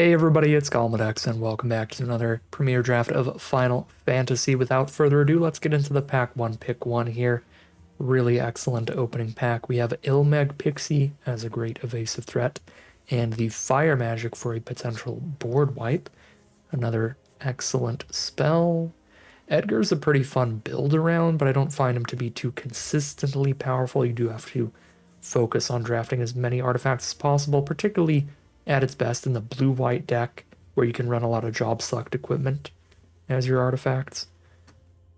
Hey everybody, it's Galmadex, and welcome back to another premiere draft of Final Fantasy. Without further ado, let's get into the pack one, pick one here. Really excellent opening pack. We have Ilmeg Pixie as a great evasive threat, and the Fire Magic for a potential board wipe. Another excellent spell. Edgar's a pretty fun build around, but I don't find him to be too consistently powerful. You do have to focus on drafting as many artifacts as possible, particularly at its best in the blue-white deck, where you can run a lot of job select equipment as your artifacts.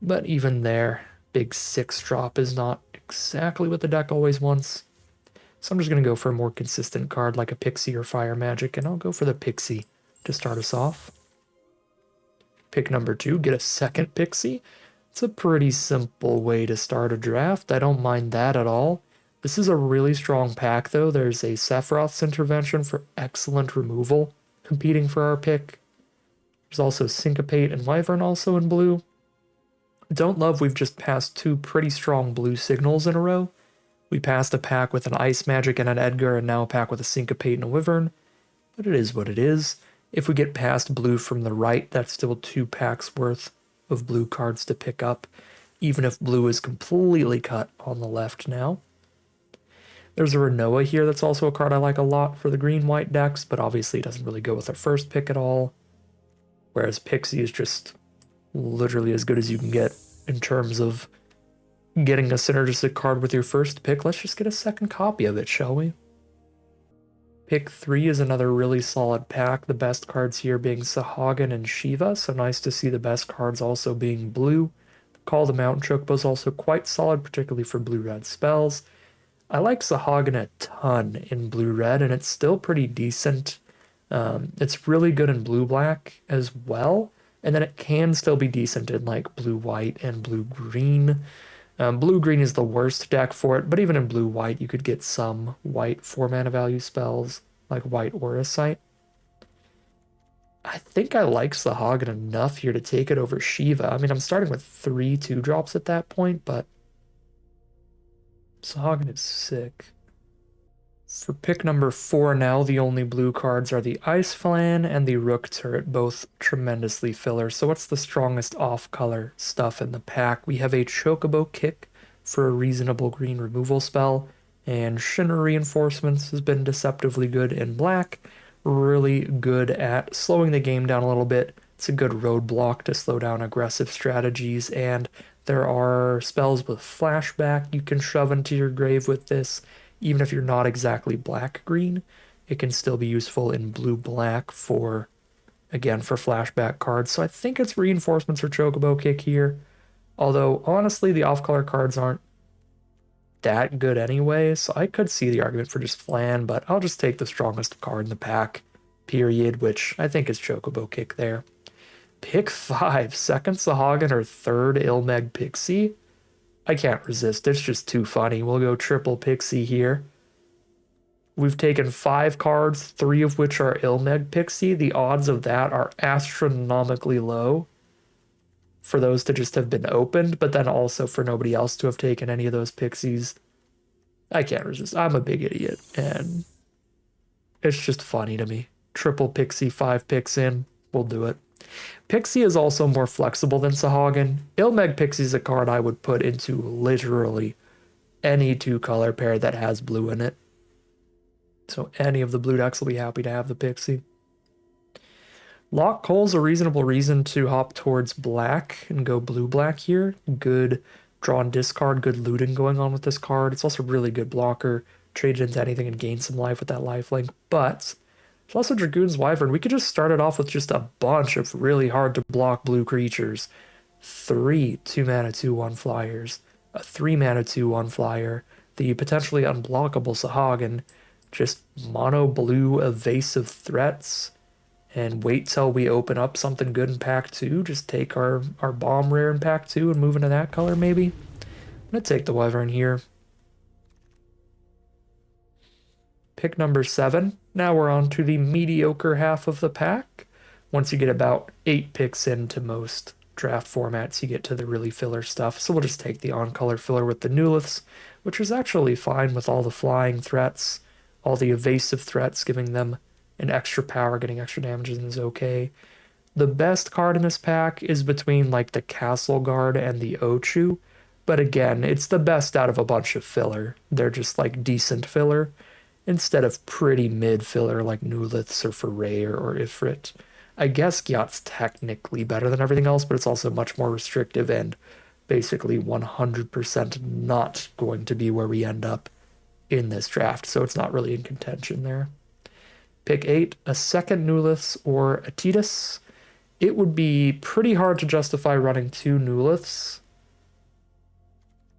But even there, big 6-drop is not exactly what the deck always wants. So I'm just going to go for a more consistent card like a Pixie or Fire Magic, and I'll go for the Pixie to start us off. Pick number 2, get a second Pixie. It's a pretty simple way to start a draft. I don't mind that at all. This is a really strong pack, though. There's a Sephiroth's Intervention for excellent removal, competing for our pick. There's also Syncopate and Wyvern also in blue. Don't love we've just passed two pretty strong blue signals in a row. We passed a pack with an Ice Magic and an Edgar, and now a pack with a Syncopate and a Wyvern. But it is what it is. If we get past blue from the right, that's still 2 packs worth of blue cards to pick up, even if blue is completely cut on the left now. There's a Renoa here that's also a card I like a lot for the green-white decks, but obviously it doesn't really go with our first pick at all. Whereas Pixie is just literally as good as you can get in terms of getting a synergistic card with your first pick. Let's just get a second copy of it, shall we? Pick 3 is another really solid pack, the best cards here being Sahagin and Shiva, so nice to see the best cards also being blue. Call the Mountain Chocobo is also quite solid, particularly for blue-red spells. I like Sahagin a ton in blue-red, and it's still pretty decent. It's really good in blue-black as well, and then it can still be decent in like blue-white and blue-green. Blue-green is the worst deck for it, but even in blue-white you could get some white 4-mana value spells, like White Auracite. I think I like Sahagin enough here to take it over Shiva. I mean, I'm starting with 3 2-drops at that point, but Sahagin is sick. For pick number 4 now, the only blue cards are the Ice Flan and the Rook Turret, both tremendously filler. So what's the strongest off-color stuff in the pack? We have a Chocobo Kick for a reasonable green removal spell, and Shimmer Reinforcements has been deceptively good in black, really good at slowing the game down a little bit. It's a good roadblock to slow down aggressive strategies, and there are spells with flashback you can shove into your grave with this. Even if you're not exactly black-green, it can still be useful in blue-black for, again, for flashback cards. So I think it's Reinforcements or Chocobo Kick here. Although, honestly, the off-color cards aren't that good anyway, so I could see the argument for just Flan, but I'll just take the strongest card in the pack, period, which I think is Chocobo Kick there. Pick 5, second Sahagin or third Ilmeg Pixie. I can't resist, it's just too funny. We'll go triple Pixie here. We've taken 5 cards, 3 of which are Ilmeg Pixie. The odds of that are astronomically low for those to just have been opened, but then also for nobody else to have taken any of those Pixies. I can't resist. I'm a big idiot, and it's just funny to me. Triple Pixie, 5 picks in, we'll do it. Pixie is also more flexible than Sahagin. Ilmeg Pixie is a card I would put into literally any 2-color pair that has blue in it. So any of the blue decks will be happy to have the Pixie. Lock Coal's a reasonable reason to hop towards black and go blue-black here. Good draw and discard, good looting going on with this card. It's also really good blocker. Trade it into anything and gain some life with that lifelink. But there's also Dragoon's Wyvern. We could just start it off with just a bunch of really hard to block blue creatures. 3 2-mana 2/1 flyers, a 3-mana 2/1 flyer, the potentially unblockable Sahagin, just mono blue evasive threats, and wait till we open up something good in pack 2. Just take our bomb rare in pack 2 and move into that color maybe. I'm gonna take the Wyvern here. Pick number 7. Now we're on to the mediocre half of the pack. Once you get about 8 picks into most draft formats, you get to the really filler stuff. So we'll just take the on-color filler with the Nuliths, which is actually fine with all the flying threats, all the evasive threats, giving them and extra power, getting extra damages is okay. The best card in this pack is between like the Castle Guard and the Ochu, but again, it's the best out of a bunch of filler. They're just like decent filler instead of pretty mid filler like Nuliths or Foray or Ifrit. I guess Gyat's technically better than everything else, but it's also much more restrictive and basically 100% not going to be where we end up in this draft, so it's not really in contention there. Pick 8, a second Nuliths or a Tidus. It would be pretty hard to justify running 2 Nuliths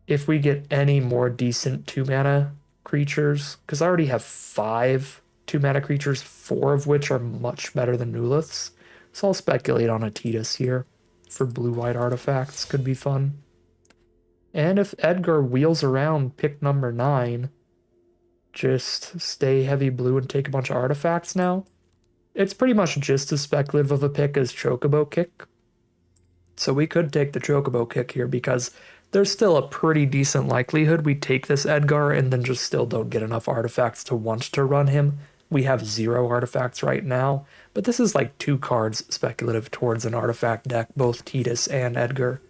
if we get any more decent 2-mana creatures, because I already have 5 2-mana creatures, 4 of which are much better than Nuliths. So I'll speculate on a Tidus here for blue-white artifacts. Could be fun. And if Edgar wheels around pick number 9, just stay heavy blue and take a bunch of artifacts now. It's pretty much just as speculative of a pick as Chocobo Kick. So we could take the Chocobo Kick here because there's still a pretty decent likelihood we take this Edgar and then just still don't get enough artifacts to want to run him. We have 0 artifacts right now, but this is like 2 cards speculative towards an artifact deck, both Tidus and Edgar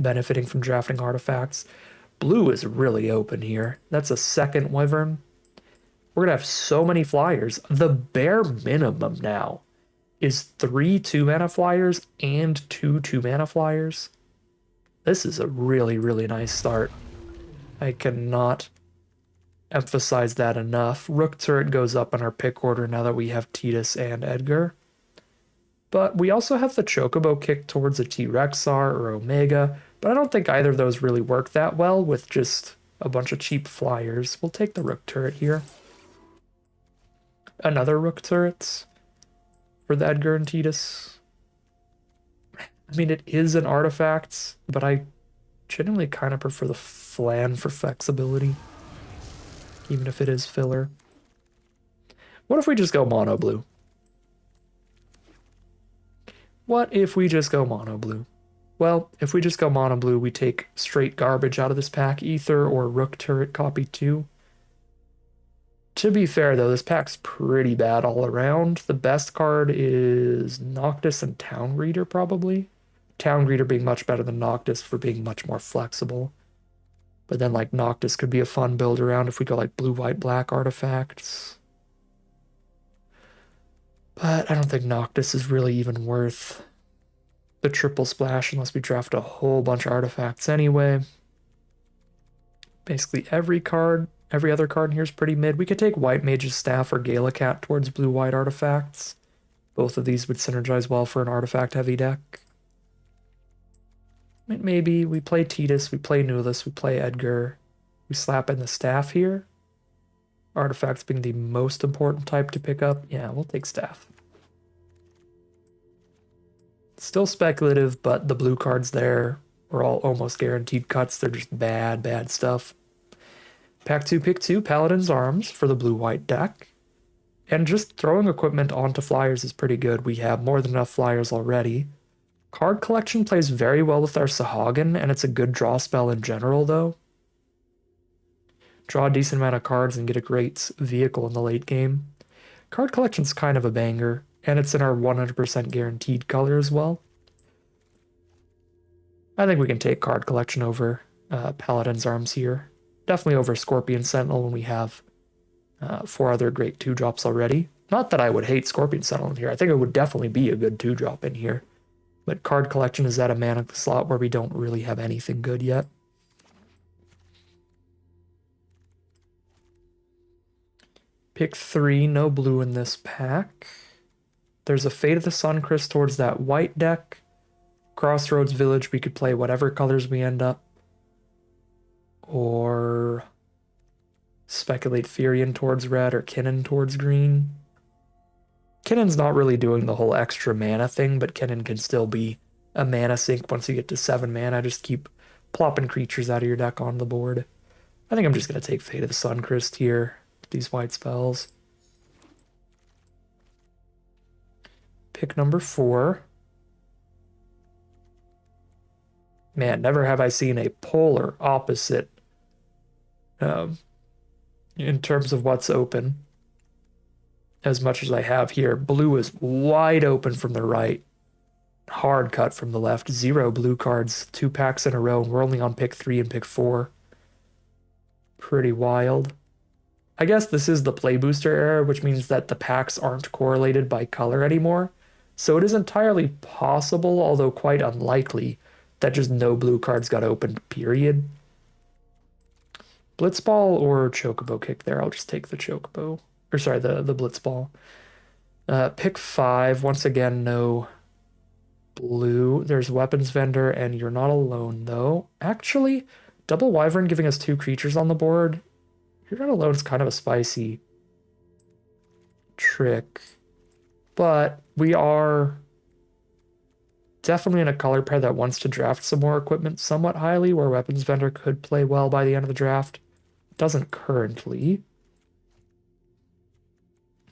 benefiting from drafting artifacts. Blue is really open here. That's a second Wyvern. We're going to have so many flyers. The bare minimum now is 3 2-mana flyers and 2 2-mana flyers. This is a really, really nice start. I cannot emphasize that enough. Rook Turret goes up in our pick order now that we have Tidus and Edgar. But we also have the Chocobo Kick towards a T-Rexar or Omega, but I don't think either of those really work that well with just a bunch of cheap flyers. We'll take the Rook Turret here. Another Rook Turrets for the Edgar and Tidus. I mean, it is an artifact, but I genuinely kind of prefer the Flan for flexibility, even if it is filler. What if we just go mono blue? What if we just go mono blue? Well, if we just go mono blue, we take straight garbage out of this pack, Ether or Rook Turret copy 2. To be fair, though, this pack's pretty bad all around. The best card is Noctis and Town Reader, probably. Town Reader being much better than Noctis for being much more flexible. But then, like, Noctis could be a fun build around if we go, like, blue, white, black artifacts. But I don't think Noctis is really even worth the triple splash unless we draft a whole bunch of artifacts anyway. Basically every other card in here is pretty mid. We could take White Mage's Staff or Galacat towards blue-white artifacts. Both of these would synergize well for an artifact-heavy deck. Maybe we play Tidus, we play Nuliths, we play Edgar. We slap in the Staff here. Artifacts being the most important type to pick up. Yeah, we'll take Staff. Still speculative, but the blue cards there are all almost guaranteed cuts. They're just bad, bad stuff. Pack 2, pick 2, Paladin's Arms for the blue-white deck. And just throwing equipment onto flyers is pretty good. We have more than enough flyers already. Card collection plays very well with our Sahagin, and it's a good draw spell in general, though. Draw a decent amount of cards and get a great vehicle in the late game. Card collection's kind of a banger, and it's in our 100% guaranteed color as well. I think we can take card collection over Paladin's Arms here. Definitely over Scorpion Sentinel when we have 4 other great 2-drops already. Not that I would hate Scorpion Sentinel in here. I think it would definitely be a good 2-drop in here. But card collection is at a mana slot where we don't really have anything good yet. Pick 3, no blue in this pack. There's a Fate of the Suncrest towards that white deck. Crossroads Village, we could play whatever colors we end up. Or speculate Furion towards red or Kinnan towards green. Kinnan's not really doing the whole extra mana thing, but Kinnan can still be a mana sink once you get to 7 mana. Just keep plopping creatures out of your deck on the board. I think I'm just going to take Fate of the Suncrest here with these white spells. Pick number 4. Man, never have I seen a polar opposite in terms of what's open as much as I have here. Blue is wide open from the right. Hard cut from the left. 0 blue cards, 2 packs in a row. We're only on pick 3 and pick 4. Pretty wild. I guess this is the play booster era, which means that the packs aren't correlated by color anymore. So it is entirely possible, although quite unlikely, that just no blue cards got opened, period. Blitzball or Chocobo kick there? I'll just take the Chocobo. Or sorry, the Blitzball. Pick 5. Once again, no blue. There's Weapons Vendor, and you're not alone, though. Actually, Double Wyvern giving us 2 creatures on the board. You're not alone is kind of a spicy trick. But we are definitely in a color pair that wants to draft some more equipment somewhat highly, where Weapons Vendor could play well by the end of the draft. Doesn't currently.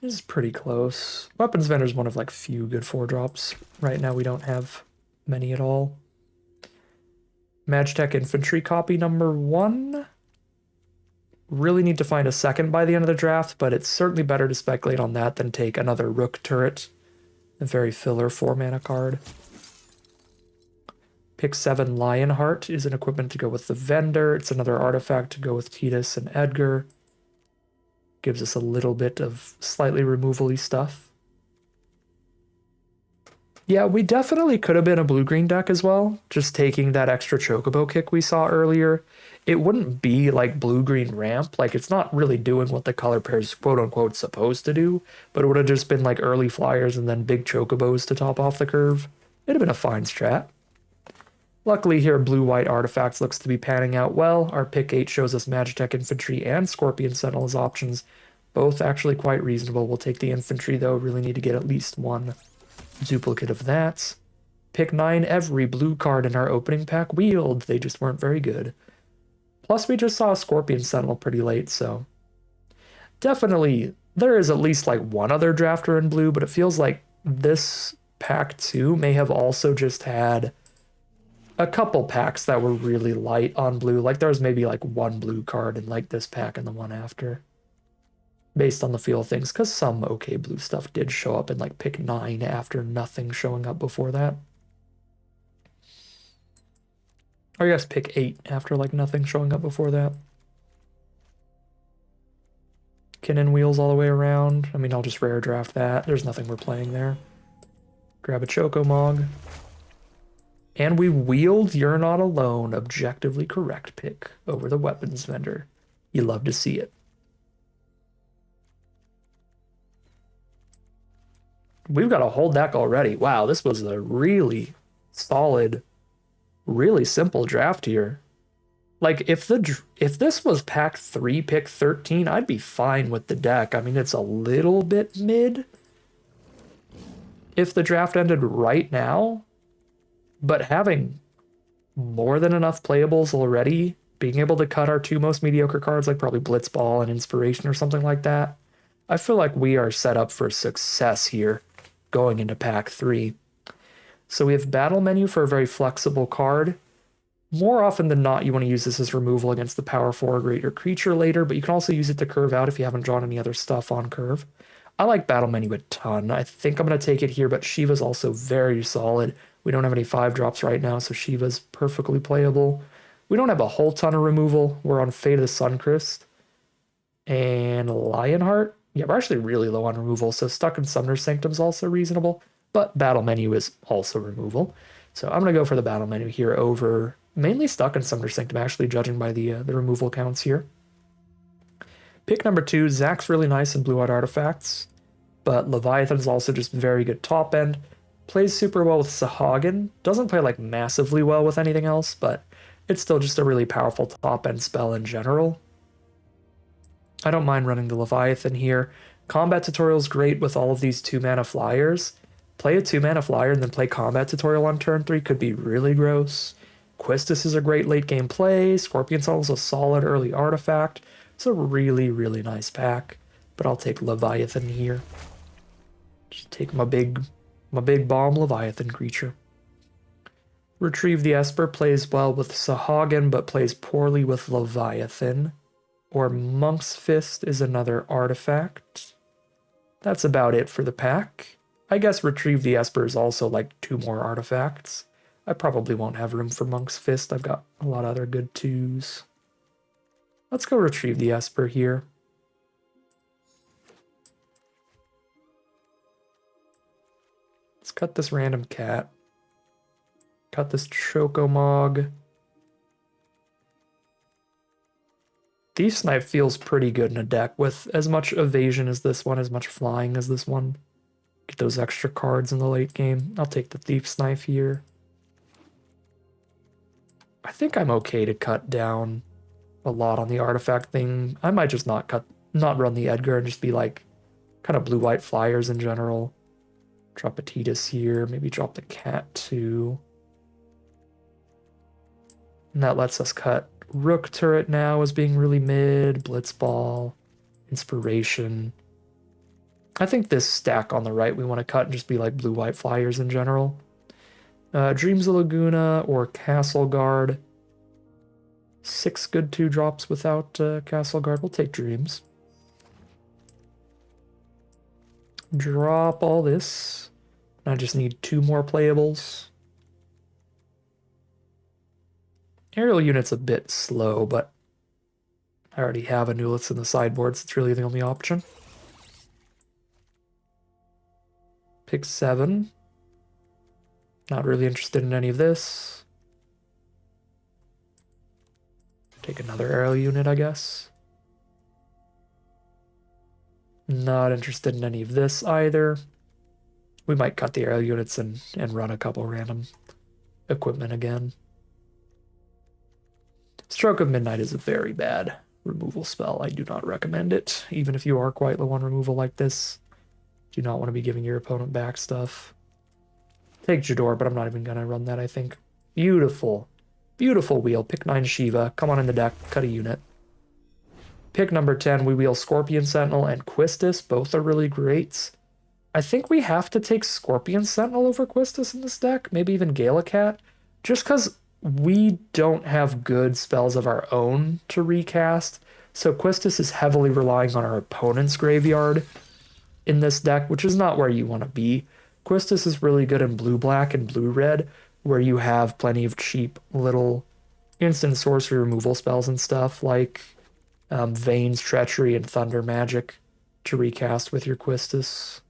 This is pretty close. Weapons Vendor is one of like few good 4-drops. Right now we don't have many at all. Magitech Infantry copy number 1. Really need to find a second by the end of the draft, but it's certainly better to speculate on that than take another Rook turret. A very filler 4-mana card. Pick 7 Lionheart is an equipment to go with the Vendor. It's another artifact to go with Tidus and Edgar. Gives us a little bit of slightly removal-y stuff. Yeah, we definitely could have been a blue-green deck as well, just taking that extra Chocobo kick we saw earlier. It wouldn't be like blue-green ramp, like it's not really doing what the color pair's quote-unquote supposed to do, but it would have just been like early flyers and then big Chocobos to top off the curve. It'd have been a fine strat. Luckily here, blue-white artifacts looks to be panning out well. Our pick 8 shows us Magitech Infantry and Scorpion Sentinel as options. Both actually quite reasonable. We'll take the Infantry though, really need to get at least one duplicate of that. Pick 9, every blue card in our opening pack wheeled. They just weren't very good. Plus we just saw a Scorpion Sentinel pretty late, so... Definitely, there is at least like one other drafter in blue, but it feels like this pack 2 may have also just had a couple packs that were really light on blue. Like there was maybe like one blue card in like this pack and the one after. Based on the feel of things, because some okay blue stuff did show up in like pick 9 after nothing showing up before that. Or I guess pick 8 after like nothing showing up before that. Kinnan wheels all the way around. I mean, I'll just rare draft that. There's nothing we're playing there. Grab a Chocomog. And we wheeled You're Not Alone, objectively correct pick over the Weapons Vendor. You love to see it. We've got a whole deck already. Wow, this was a really solid, really simple draft here. Like, if this was pack 3, pick 13, I'd be fine with the deck. I mean, it's a little bit mid if the draft ended right now. But having more than enough playables already, being able to cut our 2 most mediocre cards, like probably Blitzball and Inspiration or something like that, I feel like we are set up for success here going into pack 3. So we have Battle Menu for a very flexible card. More often than not, you want to use this as removal against the power 4 or greater creature later, but you can also use it to curve out if you haven't drawn any other stuff on curve. I like Battle Menu a ton. I think I'm going to take it here, but Shiva's also very solid. We don't have any 5-drops right now, so Shiva's perfectly playable. We don't have a whole ton of removal. We're on Fate of the Suncrest. And Lionheart. Yeah, we're actually really low on removal, so Stuck in Summoner's Sanctum's also reasonable, but Battle Menu is also removal. So I'm going to go for the Battle Menu here over mainly Stuck in Summoner's Sanctum, actually, judging by the removal counts here. Pick number 2, Zach's really nice in blue-white artifacts, but Leviathan's also just very good top end. Plays super well with Sahagin. Doesn't play like massively well with anything else, but it's still just a really powerful top end spell in general. I don't mind running the Leviathan here. Combat Tutorial's great with all of these 2-mana flyers. Play a 2-mana flyer and then play Combat Tutorial on turn 3 could be really gross. Quistis is a great late game play. Scorpion Tunnel's a solid early artifact. It's a really, really nice pack, but I'll take Leviathan here. Just take my big bomb Leviathan creature. Retrieve the Esper plays well with Sahagin, but plays poorly with Leviathan. Or Monk's Fist is another artifact that's about it for the pack. I guess Retrieve the Esper is also like 2 more artifacts. I probably won't have room for Monk's Fist. I've got a lot of other good 2s. Let's go Retrieve the Esper here. Let's cut this random cat. Cut this Chocomog. Thief Snipe feels pretty good in a deck with as much evasion as this one, as much flying as this one. Get those extra cards in the late game. I'll take the Thief Snipe here. I think I'm okay to cut down a lot on the artifact thing. I might just not run the Edgar and just be like kind of blue-white flyers in general. Drop a Tidus here, maybe drop the cat too. And that lets us cut Rook Turret now as being really mid, Blitzball, Inspiration. I think this stack on the right we want to cut and just be like blue-white flyers in general. Dreams of Laguna or Castle Guard. 6 good 2-drops without Castle Guard. We'll take Dreams. Drop all this. I just need 2 more playables. Aerial Unit's a bit slow, but I already have Anuliths in the sideboards. It's really the only option. Pick 7. Not really interested in any of this. Take another Aerial Unit, I guess. Not interested in any of this either. We might cut the Aerial Units and run a couple random equipment again. Stroke of Midnight is a very bad removal spell. I do not recommend it, even if you are quite low on removal like this. Do not want to be giving your opponent back stuff. Take Jador, but I'm not even going to run that, I think. Beautiful. Beautiful wheel. Pick 9 Shiva. Come on in the deck. Cut a unit. Pick number 10. We wheel Scorpion Sentinel and Quistis. Both are really great. I think we have to take Scorpion Sentinel over Quistis in this deck. Maybe even Galacat. Just because we don't have good spells of our own to recast. So Quistis is heavily relying on our opponent's graveyard in this deck, which is not where you want to be. Quistis is really good in blue-black and blue-red, where you have plenty of cheap little instant sorcery removal spells and stuff like Veins, Treachery, and Thunder Magic to recast with your Quistis.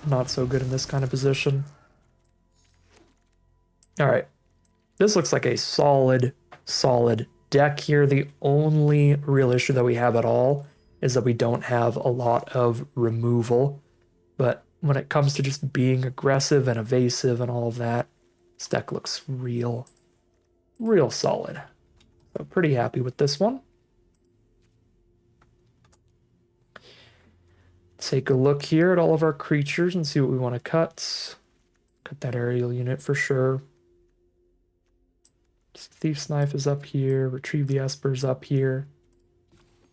Not so good in this kind of position. Alright, this looks like a solid deck here. The only real issue that we have at all is that we don't have a lot of removal. But when it comes to just being aggressive and evasive and all of that, this deck looks real solid. So pretty happy with this one. Take a look here at all of our creatures and see what we want to cut. Cut that Aerial Unit for sure. Thief Snipe is up here. Retrieve the Esper's up here.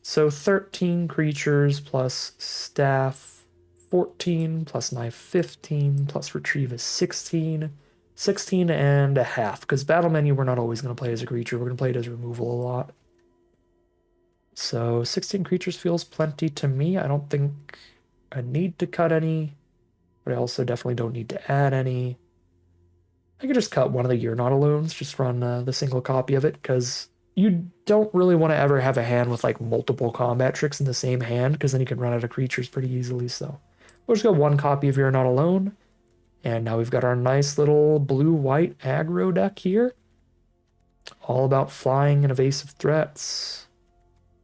So 13 creatures plus Staff 14 plus Knife 15 plus Retrieve is 16. 16 and a half. Because Battle Menu we're not always going to play as a creature. We're going to play it as removal a lot. So 16 creatures feels plenty to me. I don't think I need to cut any. But I also definitely don't need to add any. I could just cut one of the You're Not Alones, just run the single copy of it, because you don't really want to ever have a hand with like multiple combat tricks in the same hand, because then you can run out of creatures pretty easily. So we'll just go one copy of You're Not Alone, and now we've got our nice little blue-white aggro deck here. All about flying and evasive threats.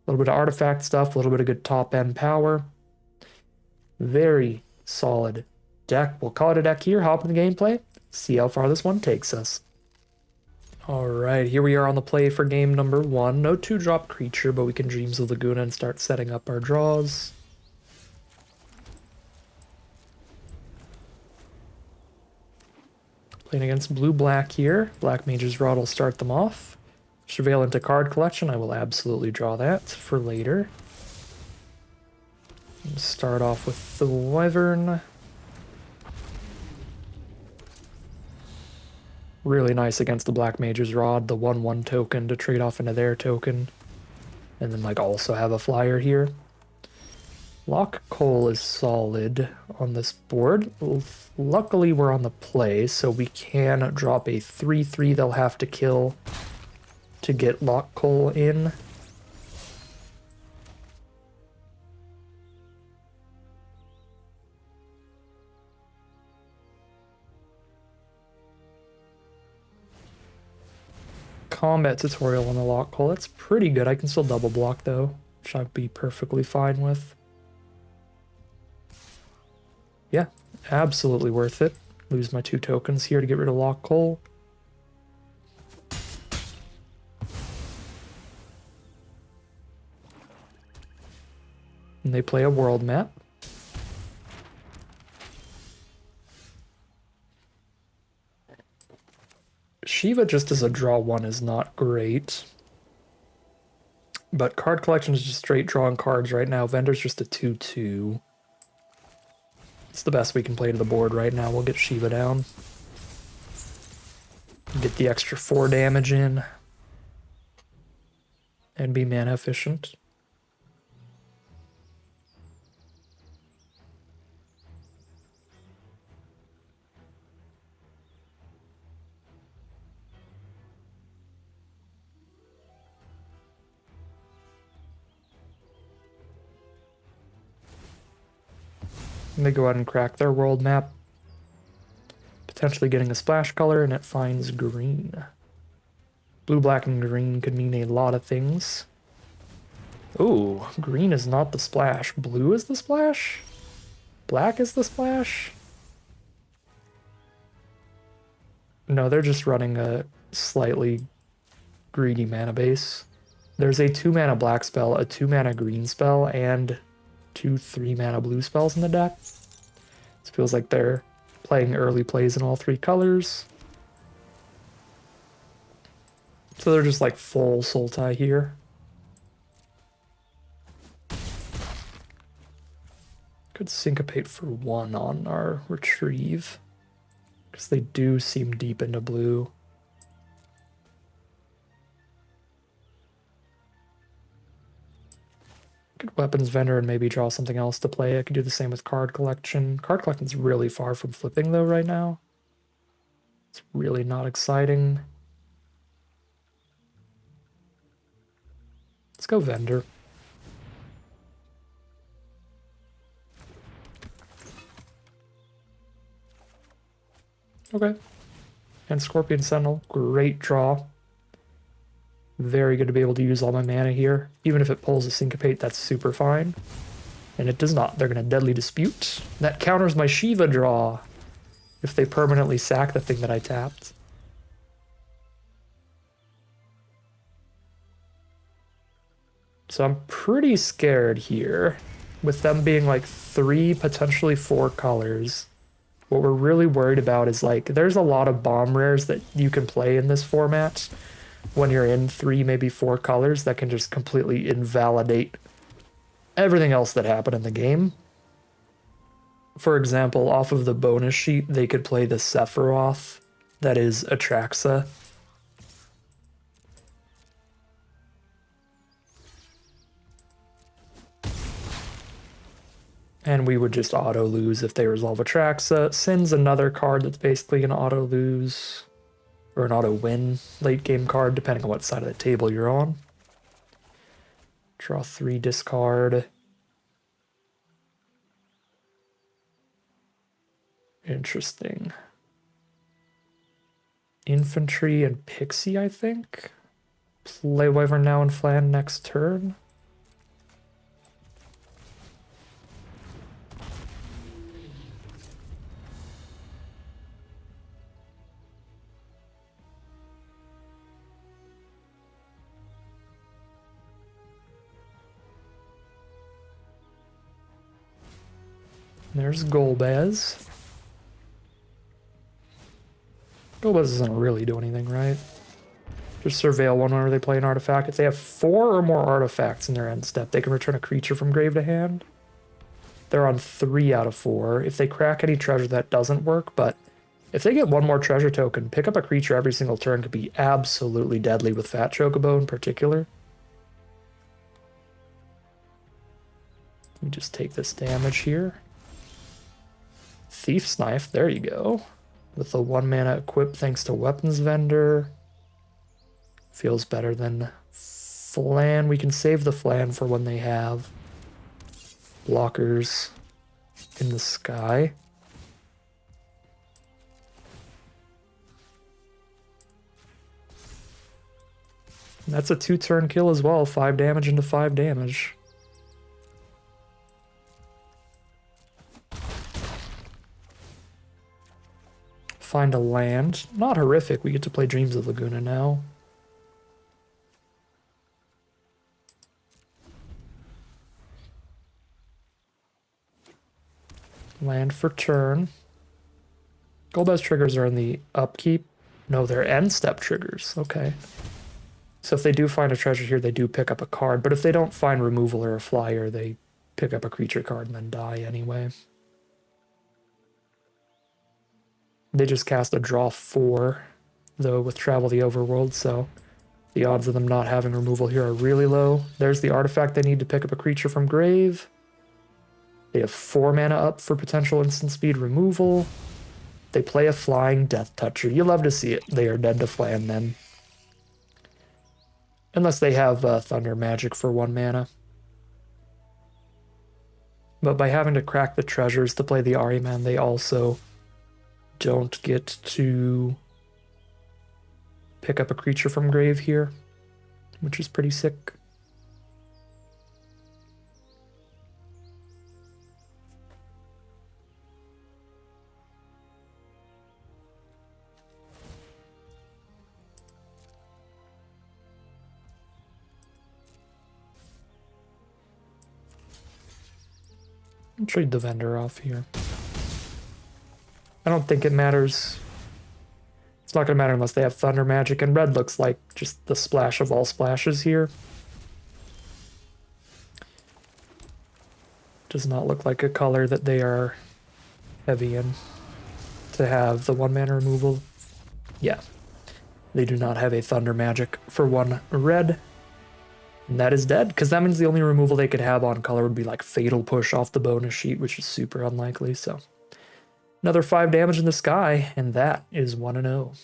A little bit of artifact stuff, a little bit of good top-end power. Very solid deck. We'll call it a deck here, hop in the gameplay. See how far this one takes us. Alright, here we are on the play for game number 1. No 2-drop creature, but we can Dreams of Laguna and start setting up our draws. Playing against blue-black here. Black Mage's Rod will start them off. Surveil into card collection. I will absolutely draw that for later. Start off with the Wyvern. Really nice against the Black Mage's Rod, the 1/1 token to trade off into their token. And then like also have a flyer here. Lock Coal is solid on this board. Luckily, we're on the play, so we can drop a 3/3 they'll have to kill to get Lock Coal in. Combat tutorial on the Lock Coal. That's pretty good. I can still double block, though, which I'd be perfectly fine with. Yeah, absolutely worth it. Lose my 2 tokens here to get rid of Lock Coal. And they play a world map. Shiva just as a draw 1 is not great. But card collection is just straight drawing cards right now. Vendor's just a 2/2. It's the best we can play to the board right now. We'll get Shiva down. Get the extra 4 damage in. And be mana efficient. And they go ahead and crack their world map. Potentially getting a splash color, and it finds green. Blue, black, and green could mean a lot of things. Ooh, green is not the splash. Blue is the splash? Black is the splash? No, they're just running a slightly greedy mana base. There's a 2-mana black spell, a 2-mana green spell, and 2 3-mana blue spells in the deck. It feels like they're playing early plays in all 3 colors. So they're just like full Sultai here. Could syncopate for 1 on our retrieve, because they do seem deep into blue. Could weapons vendor and maybe draw something else to play. I could do the same with card collection. Card collection's really far from flipping though right now. It's really not exciting. Let's go vendor. Okay. And Scorpion Sentinel, great draw. Very good to be able to use all my mana here. Even if it pulls a Syncopate, that's super fine. And it does not. They're going to Deadly Dispute. That counters my Shiva draw if they permanently sack the thing that I tapped. So I'm pretty scared here. With them being like 3, potentially 4 colors. What we're really worried about is like, there's a lot of bomb rares that you can play in this format when you're in 3, maybe 4 colors that can just completely invalidate everything else that happened in the game. For example, off of the bonus sheet, they could play the Sephiroth, that is Atraxa. And we would just auto-lose if they resolve Atraxa. Sin's another card that's basically an auto-lose, or an auto-win late-game card, depending on what side of the table you're on. Draw 3, discard. Interesting. Infantry and Pixie, I think. Play Wyvern now and Flan next turn. There's Golbez. Golbez doesn't really do anything, right? Just surveil one whenever they play an artifact. If they have 4 or more artifacts in their end step, they can return a creature from grave to hand. They're on 3 out of 4. If they crack any treasure, that doesn't work, but if they get 1 more treasure token, pick up a creature every single turn could be absolutely deadly with Fat Chocobo in particular. We just take this damage here. Thief's Knife, there you go. With the 1 mana equip thanks to Weapons Vendor. Feels better than Flan. We can save the Flan for when they have blockers in the sky. And that's a 2-turn kill as well. 5 damage into 5 damage. Find a land. Not horrific. We get to play Dreams of Laguna now. Land for turn. Golbez triggers are in the upkeep. No, they're end step triggers. Okay. So if they do find a treasure here, they do pick up a card. But if they don't find removal or a flyer, they pick up a creature card and then die anyway. They just cast a draw 4, though, with Travel the Overworld, so the odds of them not having removal here are really low. There's the artifact they need to pick up a creature from grave. They have 4 mana up for potential instant speed removal. They play a flying Death Toucher. You love to see it. They are dead to Flan then. Unless they have Thunder Magic for 1 mana. But by having to crack the treasures to play the Ahriman, they also don't get to pick up a creature from grave here, which is pretty sick. I'll trade the vendor off here. I don't think it matters. It's not going to matter unless they have Thunder Magic, and red looks like just the splash of all splashes here. Does not look like a color that they are heavy in to have the 1 mana removal. Yeah, they do not have a Thunder Magic for 1 red. And that is dead, because that means the only removal they could have on color would be like Fatal Push off the bonus sheet, which is super unlikely, so... Another 5 damage in the sky, and that is 1-0.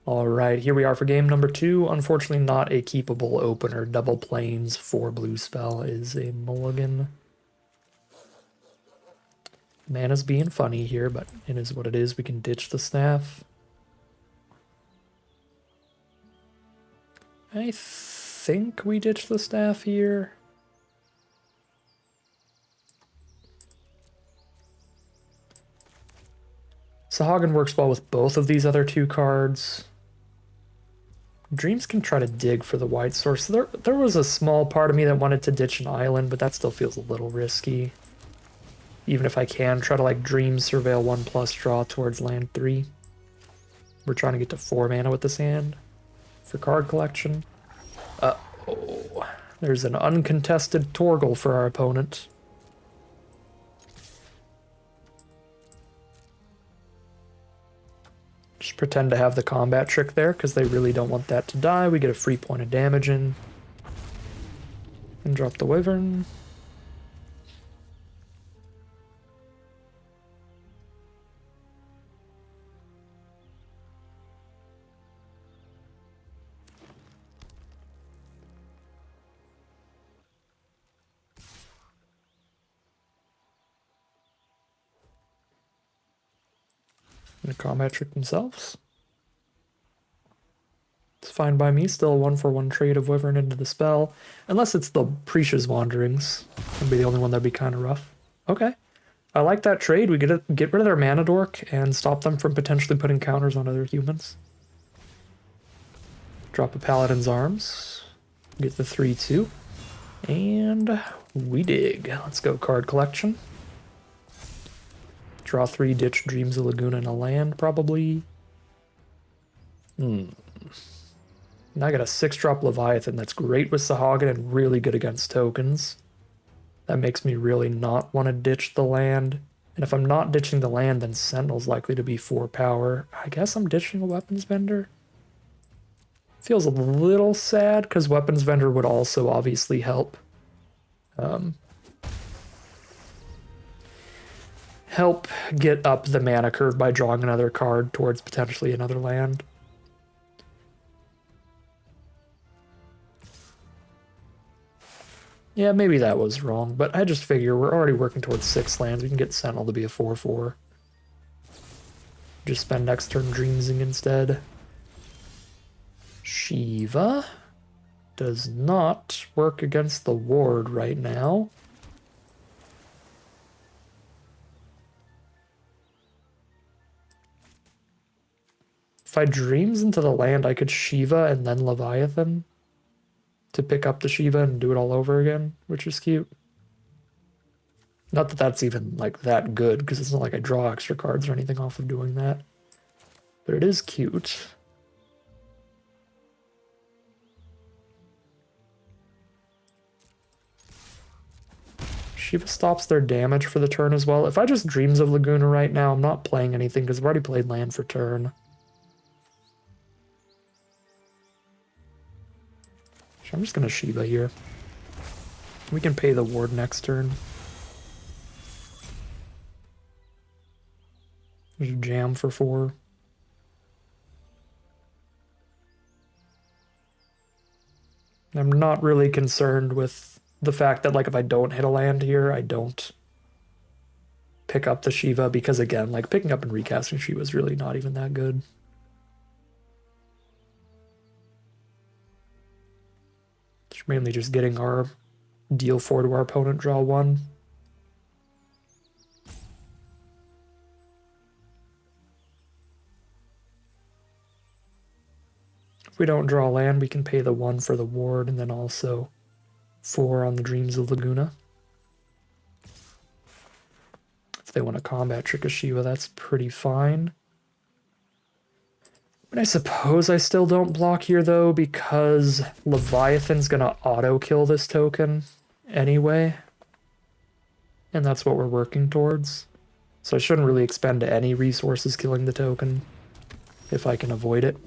Alright, here we are for game number 2. Unfortunately not a keepable opener. Double Plains for blue spell is a mulligan. Mana's being funny here, but it is what it is. We can ditch the staff. I think we ditch the staff here. Sahagin works well with both of these other 2 cards. Dreams can try to dig for the white source. There was a small part of me that wanted to ditch an island, but that still feels a little risky. Even if I can try to like Dreams Surveil 1+ draw towards land 3. We're trying to get to 4 mana with this hand for card collection. Uh-oh. There's an uncontested Torgal for our opponent. Just pretend to have the combat trick there, because they really don't want that to die. We get a free point of damage in. And drop the Wyvern. And combat trick themselves. It's fine by me. Still a 1-for-1 trade of Wyvern into the spell. Unless it's the Prisha's Wanderings. That'd be the only one that'd be kind of rough. Okay. I like that trade. We get rid of their mana dork and stop them from potentially putting counters on other humans. Drop a Paladin's Arms. Get the 3-2. And we dig. Let's go card collection. Draw 3, ditch Dreams of Laguna and a land, probably. Now I got a 6-drop Leviathan that's great with Sahagin and really good against tokens. That makes me really not want to ditch the land. And if I'm not ditching the land, then Sentinel's likely to be 4 power. I guess I'm ditching a Weapons Vendor. Feels a little sad, because Weapons Vendor would also obviously help help get up the mana curve by drawing another card towards potentially another land. Yeah, maybe that was wrong, but I just figure we're already working towards 6 lands. We can get Sentinel to be a 4/4. Just spend next turn Dreamsing instead. Shiva does not work against the ward right now. If I Dreams into the land, I could Shiva and then Leviathan to pick up the Shiva and do it all over again, which is cute. Not that that's even like that good, because it's not like I draw extra cards or anything off of doing that. But it is cute. Shiva stops their damage for the turn as well. If I just Dreams of Laguna right now, I'm not playing anything because I've already played land for turn. So I'm just going to Shiva here. We can pay the ward next turn. There's a jam for 4. I'm not really concerned with the fact that, like, if I don't hit a land here, I don't pick up the Shiva, because, again, like, picking up and recasting Shiva is really not even that good. It's mainly just getting our deal 4 to our opponent, draw 1. If we don't draw land, we can pay the 1 for the ward, and then also 4 on the Dreams of Laguna. If they want to combat Trick of Shiva, that's pretty fine. But I suppose I still don't block here, though, because Leviathan's going to auto-kill this token anyway. And that's what we're working towards. So I shouldn't really expend any resources killing the token if I can avoid it.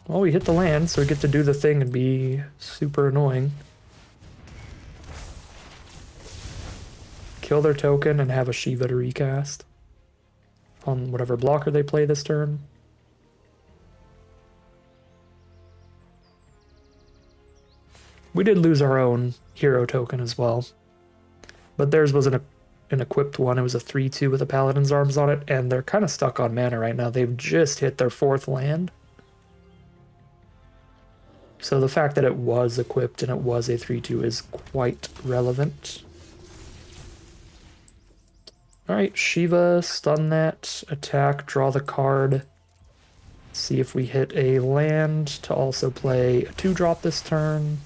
Well, we hit the land, so we get to do the thing and be super annoying. Kill their token and have a Shiva to recast on whatever blocker they play this turn. We did lose our own hero token as well, but theirs was an equipped one. It was a 3/2 with a Paladin's Arms on it, and they're kind of stuck on mana right now. They've just hit their 4th land. So the fact that it was equipped and it was a 3/2 is quite relevant. Alright, Shiva, stun that, attack, draw the card. See if we hit a land to also play a 2-drop this turn.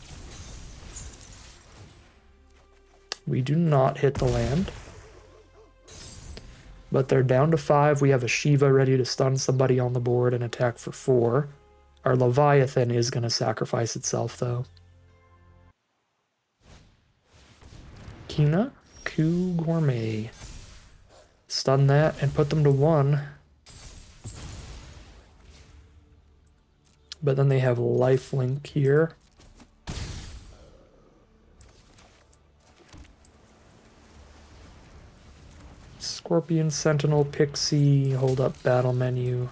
We do not hit the land. But they're down to 5. We have a Shiva ready to stun somebody on the board and attack for 4. Our Leviathan is going to sacrifice itself, though. Kina, Ku, Gourmet. Stun that and put them to 1. But then they have lifelink here. Scorpion, Sentinel, Pixie, hold up battle menu.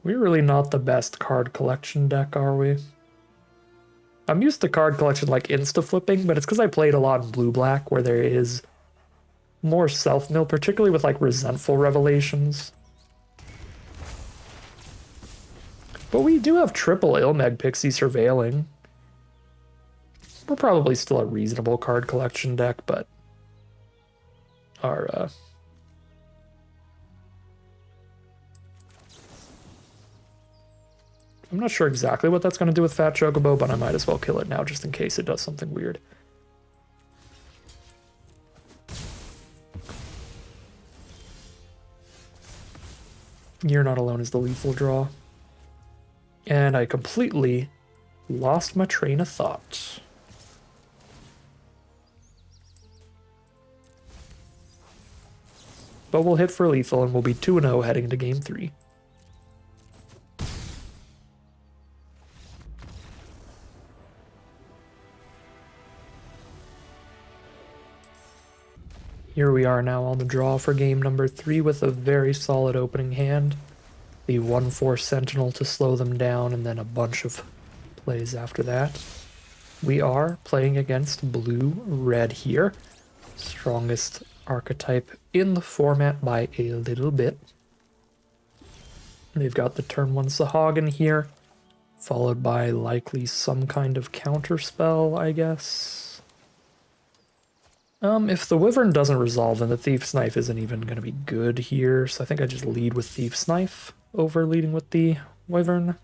We're really not the best card collection deck, are we? I'm used to card collection like insta-flipping, but it's because I played a lot in blue-black where there is more self-mill, particularly with like Resentful Revelations. But we do have triple Ilmeg Pixie Surveilling. We're probably still a reasonable card collection deck, but our I'm not sure exactly what that's going to do with Fat Chocobo, but I might as well kill it now just in case it does something weird. You're Not Alone is the lethal draw. And I completely lost my train of thought. but we'll hit for lethal and we'll be 2-0 heading into game 3. Here we are now on the draw for game number 3 with a very solid opening hand. The 1/4 Sentinel to slow them down, and then a bunch of plays after that. We are playing against blue-red here. Strongest archetype in the format by a little bit. They've got the turn 1 Sahagin here, followed by likely some kind of counter spell, I guess. If the Wyvern doesn't resolve, then the Thief's Knife isn't even going to be good here, so I think I just lead with Thief's Knife over leading with the Wyvern.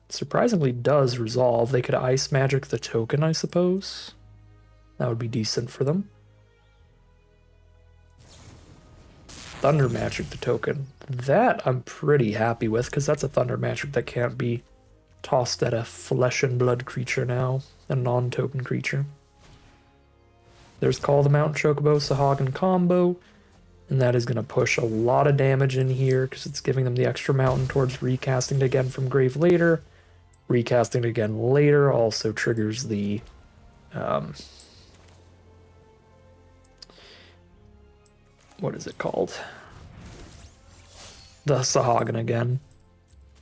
Surprisingly does resolve. They could Ice Magic the token, I suppose. That would be decent for them. Thunder Magic the token. That I'm pretty happy with, because that's a Thunder Magic that can't be tossed at a flesh and blood creature now, a non-token creature. There's Call the Mountain Chocobo Sahagin combo, and that is going to push a lot of damage in here because it's giving them the extra mountain towards recasting it again from grave later. Recasting it again later also triggers the what is it called? The Sahagin again.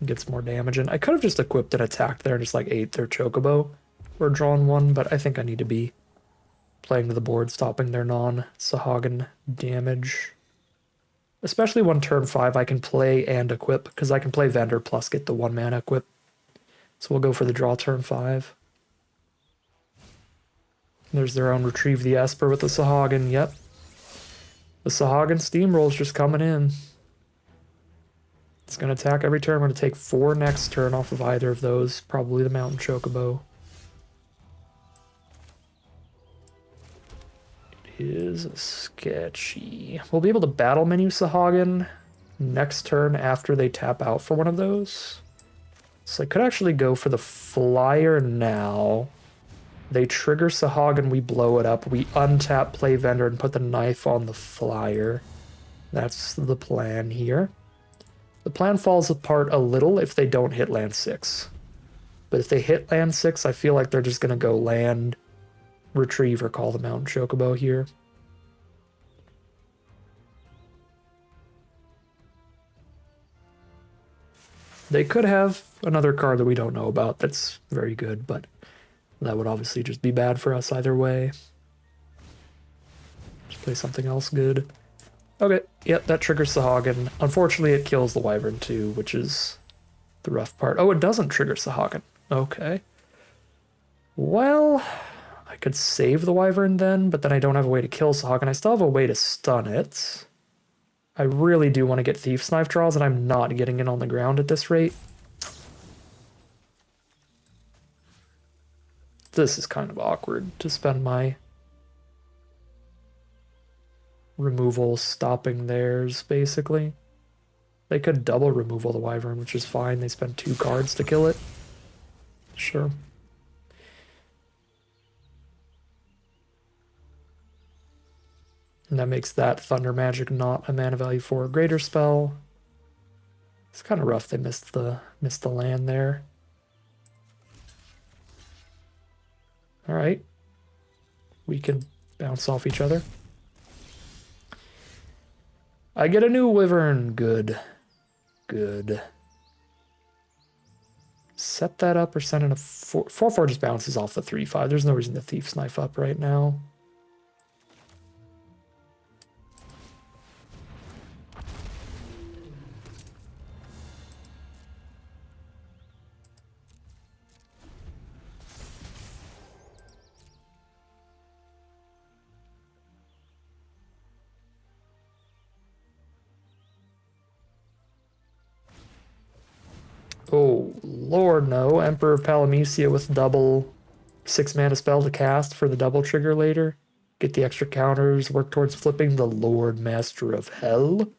Gets more damage in. I could have just equipped an attack there and just like ate their Chocobo or drawn one, but I think I need to be playing to the board, stopping their non-Sahagin damage. Especially when turn 5 I can play and equip, because I can play Vendor plus get the 1-mana equip. So we'll go for the draw turn 5. There's their own Retrieve the Esper with the Sahagin, yep. The Sahagin Steamroll's just coming in. It's going to attack every turn. I'm going to take 4 next turn off of either of those, probably the Mountain Chocobo. Is sketchy. We'll be able to battle menu Sahagin next turn after they tap out for one of those. So I could actually go for the flyer now. They trigger Sahagin, we blow it up, we untap Play Vendor and put the knife on the flyer. That's the plan here. The plan falls apart a little if they don't hit land 6. But if they hit land 6, I feel like they're just going to go land, retrieve, or Call the Mountain Chocobo here. They could have another card that we don't know about that's very good, but that would obviously just be bad for us either way. Just play something else good. Okay, yep, that triggers Sahagin. Unfortunately, it kills the Wyvern too, which is the rough part. Oh, it doesn't trigger Sahagin. Okay. Well, I could save the Wyvern then, but then I don't have a way to kill Sahagin. I still have a way to stun it. I really do want to get Thief's Knife draws, and I'm not getting it on the ground at this rate. This is kind of awkward to spend my removal stopping theirs, basically. They could double removal the Wyvern, which is fine. They spend 2 cards to kill it. Sure. And that makes that Thunder Magic not a mana value 4 or greater spell. It's kind of rough they missed the land there. Alright. We can bounce off each other. I get a new Wyvern. Good. Good. Set that up or send in a 4/4 just bounces off the 3/5. There's no reason to Thief's Knife up right now. Oh, Lord, no. Emperor of Palamecia with double 6-mana spell to cast for the double trigger later. Get the extra counters, work towards flipping the Lord Master of Hell.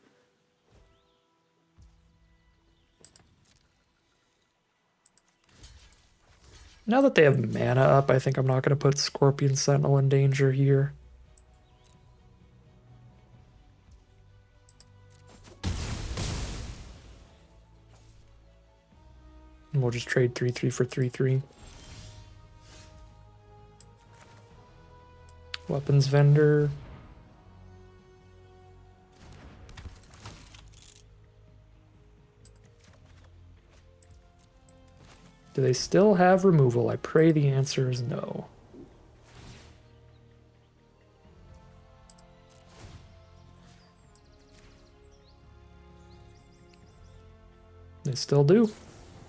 Now that they have mana up, I think I'm not going to put Scorpion Sentinel in danger here. we'll just trade 3/3 for 3/3. Weapons vendor. Do they still have removal? I pray the answer is no. They still do.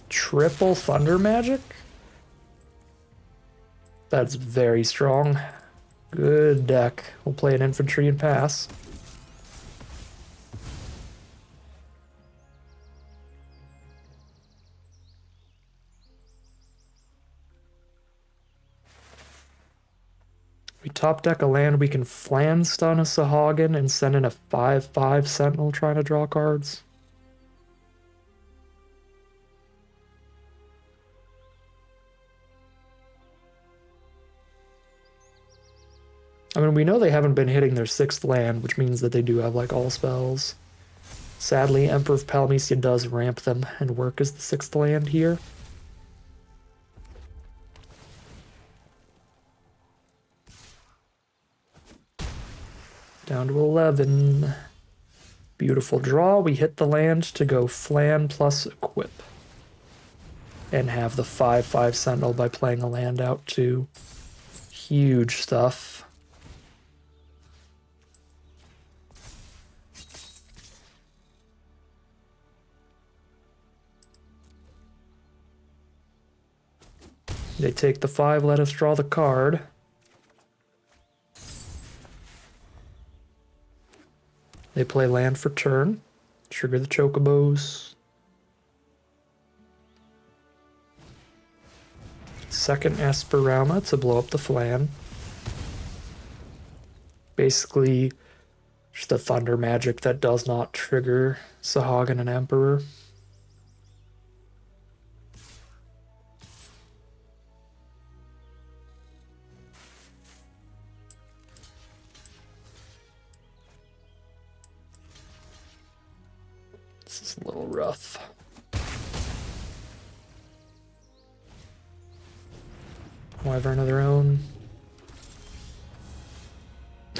Triple Thunder Magic? That's very strong. Good deck. We'll play an infantry and pass. We top deck a land, we can flan stun a Sahagin and send in a 5/5 Sentinel trying to draw cards. I mean, we know they haven't been hitting their 6th land, which means that they do have, like, all spells. Sadly, Emperor of Palmesia does ramp them and work as the 6th land here. Down to 11. Beautiful draw. We hit the land to go flan plus equip. And have the 5/5 Sentinel by playing a land out too. Huge stuff. They take the 5, let us draw the card. They play land for turn. Trigger the Chocobos. Second Esperama to blow up the flan. Basically, just a thunder magic that does not trigger Sahagin and Emperor. This is a little rough. Wyvern of their own.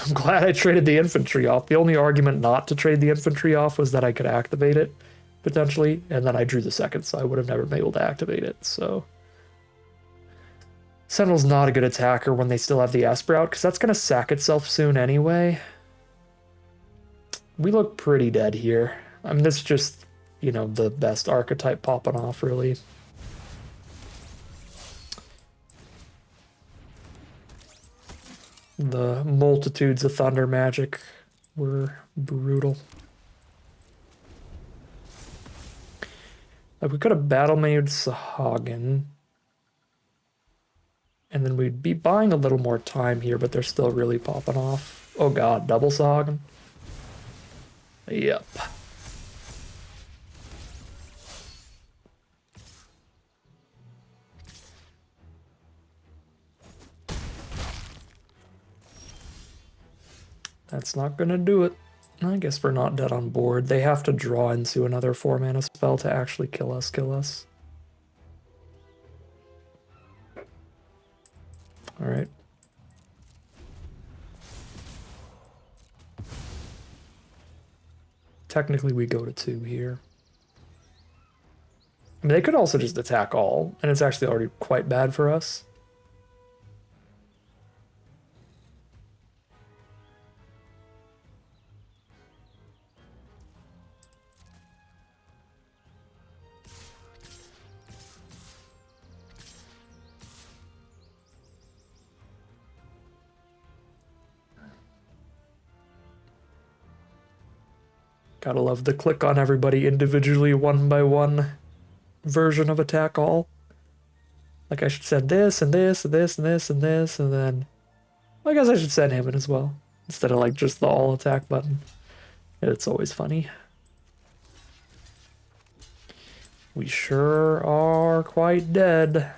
I'm glad I traded the infantry off. The only argument not to trade the infantry off was that I could activate it, potentially, and then I drew the second, so I would have never been able to activate it, so... Sentinel's not a good attacker when they still have the Esper out, because that's going to sack itself soon anyway. We look pretty dead here. I mean, this is just, you know, the best archetype popping off, really. The multitudes of thunder magic were brutal. Like, we could have battle made Sahagin. And then we'd be buying a little more time here, but they're still really popping off. Oh god, double Sahagin? Yep. That's not gonna do it. I guess we're not dead on board. They have to draw into another 4-mana spell to actually kill us. Alright. Technically we go to 2 here. I mean, they could also just attack all, and it's actually already quite bad for us. Gotta love the click on everybody individually, one by one version of attack all. Like, I should send this and this and this and this and this, and then I guess I should send him in as well, instead of like just the all attack button. It's always funny. We sure are quite dead.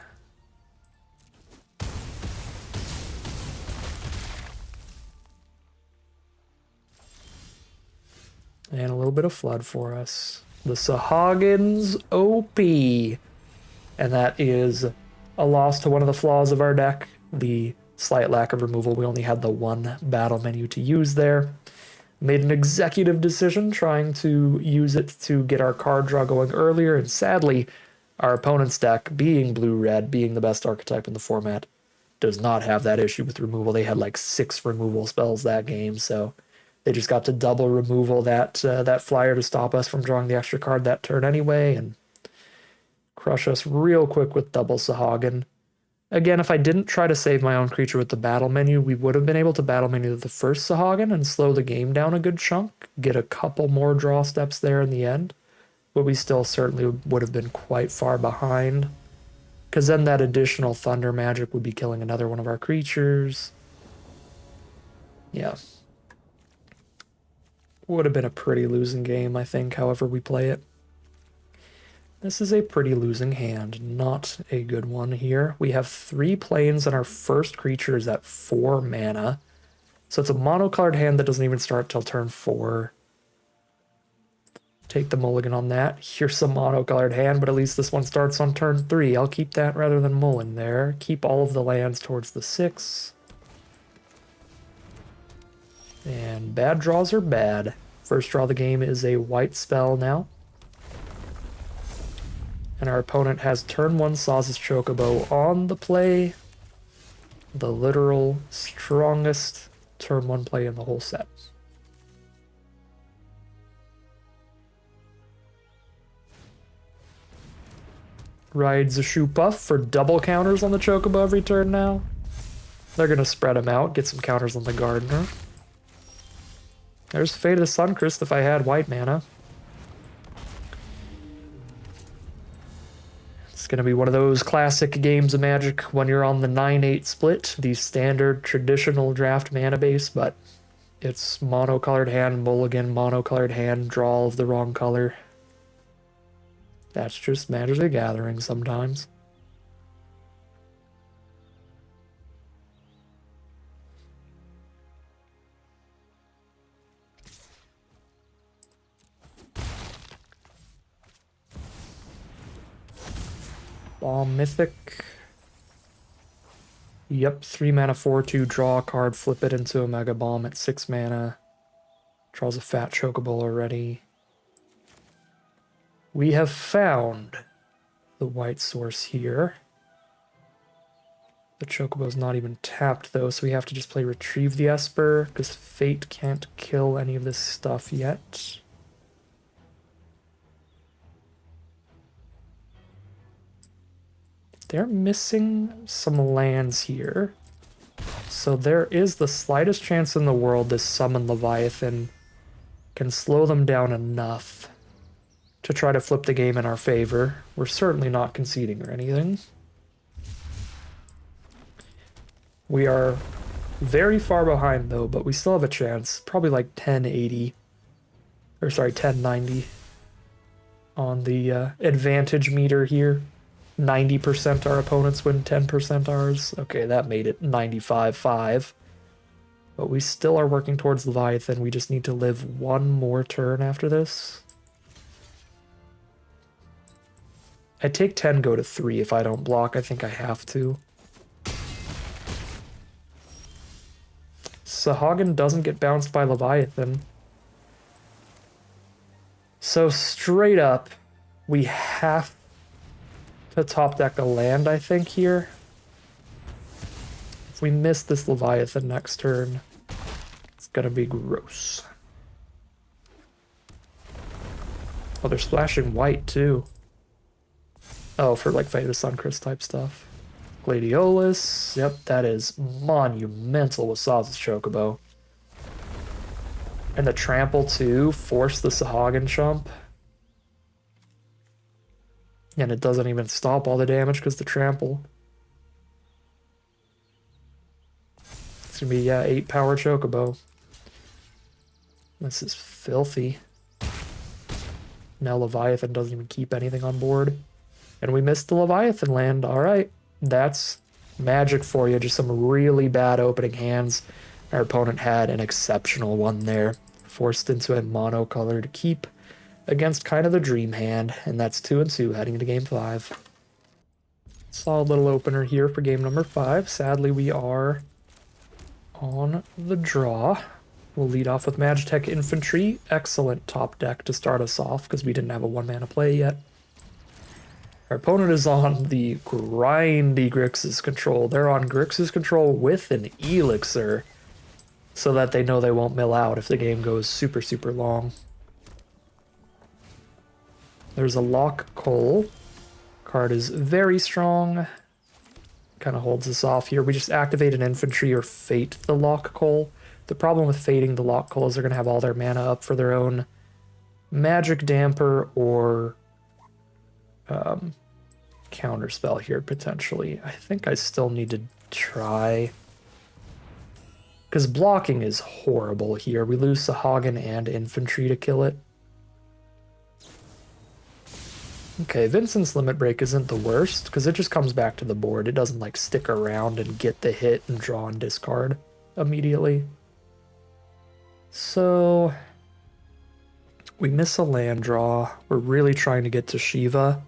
And a little bit of flood for us. The Sahagins OP. And that is a loss to one of the flaws of our deck, the slight lack of removal. We only had the one battle menu to use there. Made an executive decision trying to use it to get our card draw going earlier, and sadly, our opponent's deck, being blue-red, being the best archetype in the format, does not have that issue with removal. They had like 6 removal spells that game, so they just got to double removal that flyer to stop us from drawing the extra card that turn anyway, and crush us real quick with double Sahagin. Again, if I didn't try to save my own creature with the battle menu, we would have been able to battle menu the first Sahagin and slow the game down a good chunk, get a couple more draw steps there in the end, but we still certainly would have been quite far behind, because then that additional Thunder Magic would be killing another one of our creatures. Yeah. Would have been a pretty losing game, I think, however we play it. This is a pretty losing hand, not a good one here. We have 3 planes and our first creature is at 4 mana. So it's a monocolored hand that doesn't even start till turn 4. Take the mulligan on that. Here's a monocolored hand, but at least this one starts on turn 3. I'll keep that rather than mulligan there. Keep all of the lands towards the 6. And bad draws are bad. First draw of the game is a white spell now. And our opponent has turn 1 Saz's Chocobo on the play. The literal strongest turn 1 play in the whole set. Rides a Shoe Puff for double counters on the Chocobo every turn now. They're going to spread them out, get some counters on the Gardener. There's Fate of the Suncrist if I had white mana. It's going to be one of those classic games of Magic when you're on the 9-8 split, the standard traditional draft mana base, but it's monocolored hand, mulligan, monocolored hand, draw of the wrong color. That's just Magic the Gathering sometimes. Bomb Mythic. Yep, 3 mana 4/2, draw a card, flip it into a Mega Bomb at 6 mana. Draws a fat Chocobo already. We have found the white source here. The Chocobo's not even tapped though, so we have to just play Retrieve the Esper, because Fate can't kill any of this stuff yet. They're missing some lands here. So there is the slightest chance in the world this Summon Leviathan can slow them down enough to try to flip the game in our favor. We're certainly not conceding or anything. We are very far behind though, but we still have a chance. Probably like 1080. Or sorry, 1090 on the advantage meter here. 90% our opponents win, 10% ours. Okay, that made it 95-5. But we still are working towards Leviathan. We just need to live one more turn after this. I take 10, go to 3 if I don't block. I think I have to. Sahagin doesn't get bounced by Leviathan. So straight up, we have to top deck a land, I think, here. If we miss this Leviathan next turn, it's gonna be gross. Oh, they're splashing white, too. Oh, for like Fate of the Suncrist type stuff. Gladiolus. Yep, that is monumental with Saz's Chocobo. And the trample, too. Force the Sahagin chump. And it doesn't even stop all the damage because the trample. It's gonna be, yeah, 8 power Chocobo. This is filthy. Now Leviathan doesn't even keep anything on board. And we missed the Leviathan land. Alright. That's Magic for you. Just some really bad opening hands. Our opponent had an exceptional one there. Forced into a monocolored keep against kind of the dream hand, and that's 2-2 heading into game 5. Solid little opener here for game number 5. Sadly, we are on the draw. We'll lead off with Magitech Infantry. Excellent top deck to start us off because we didn't have a 1-mana play yet. Our opponent is on the grindy Grixis control. They're on Grixis control with an Elixir so that they know they won't mill out if the game goes super, super long. There's a Lock Coal. Card is very strong. Kind of holds us off here. We just activate an infantry or fate the Lock Coal. The problem with fating the Lock Coal is they're going to have all their mana up for their own magic damper or counterspell here potentially. I think I still need to try, because blocking is horrible here. We lose Sahagin and infantry to kill it. Okay, Vincent's Limit Break isn't the worst, because it just comes back to the board. It doesn't, like, stick around and get the hit and draw and discard immediately. So, we miss a land draw. We're really trying to get to Shiva.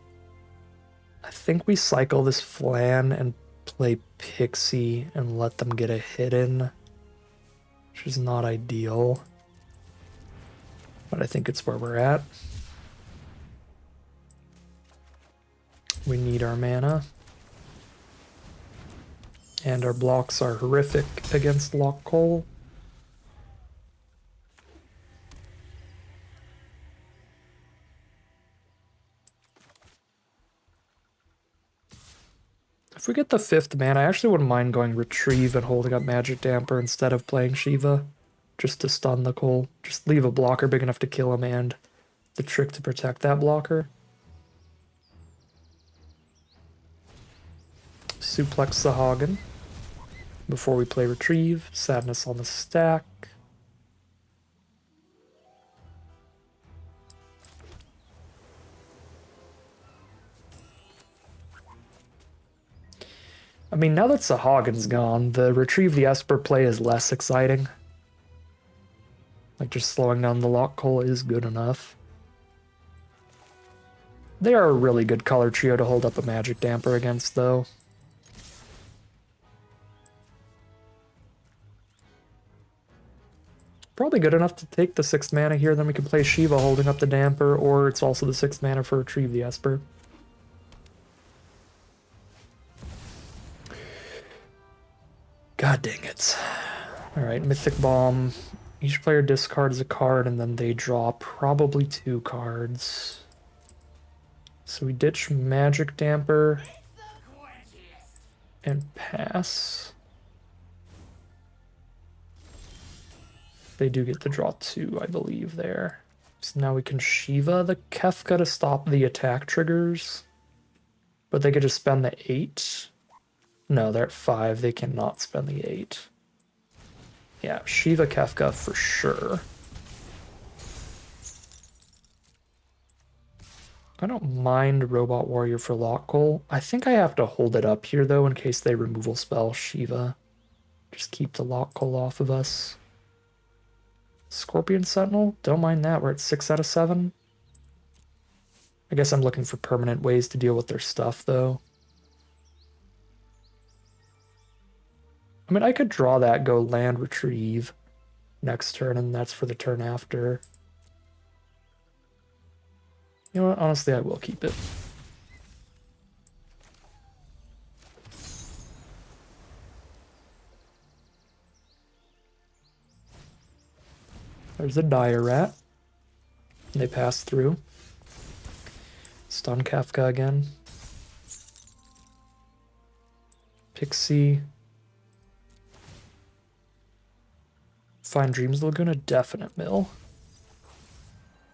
I think we cycle this Flan and play Pixie and let them get a hit in, which is not ideal. But I think it's where we're at. We need our mana. And our blocks are horrific against Lock Coal. If we get the 5th mana, I actually wouldn't mind going Retrieve and holding up Magic Damper instead of playing Shiva, just to stun the Coal. Just leave a blocker big enough to kill him and the trick to protect that blocker. Suplex Sahagin before we play Retrieve. Sadness on the stack. I mean, now that Sahagin's gone, the Retrieve the Esper play is less exciting. Like, just slowing down the Lock Coal is good enough. They are a really good color trio to hold up a Magic Damper against, though. Probably good enough to take the 6th mana here, then we can play Shiva holding up the Damper, or it's also the 6th mana for Retrieve the Esper. God dang it. Alright, Mythic Bomb. Each player discards a card, and then they draw probably 2 cards. So we ditch Magic Damper and pass. They do get to draw 2, I believe, there. So now we can Shiva the Kefka to stop the attack triggers. But they could just spend the 8. No, they're at 5. They cannot spend the 8. Yeah, Shiva Kefka for sure. I don't mind Robot Warrior for Lock Coal. I think I have to hold it up here, though, in case they removal spell Shiva. Just keep the Lock Coal off of us. Scorpion Sentinel? Don't mind that. We're at 6 out of 7. I guess I'm looking for permanent ways to deal with their stuff, though. I mean, I could draw that, go land, retrieve next turn, and that's for the turn after. You know what? Honestly, I will keep it. There's a Dire Rat. They pass through. Stun Kafka again. Pixie. Find Dreams Laguna, definite mill.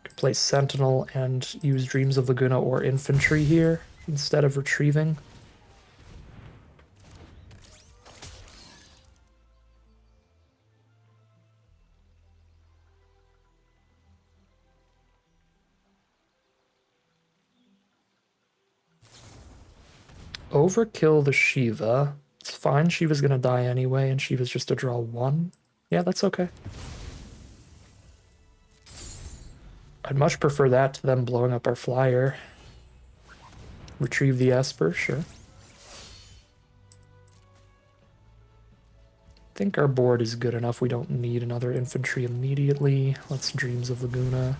Could play Sentinel and use Dreams of Laguna or Infantry here instead of retrieving. Overkill the Shiva. It's fine, Shiva's gonna die anyway, and Shiva's just a draw 1. Yeah, that's okay. I'd much prefer that to them blowing up our flyer. Retrieve the Esper, sure. think our board is good enough. We don't need another infantry immediately. Let's Dreams of Laguna.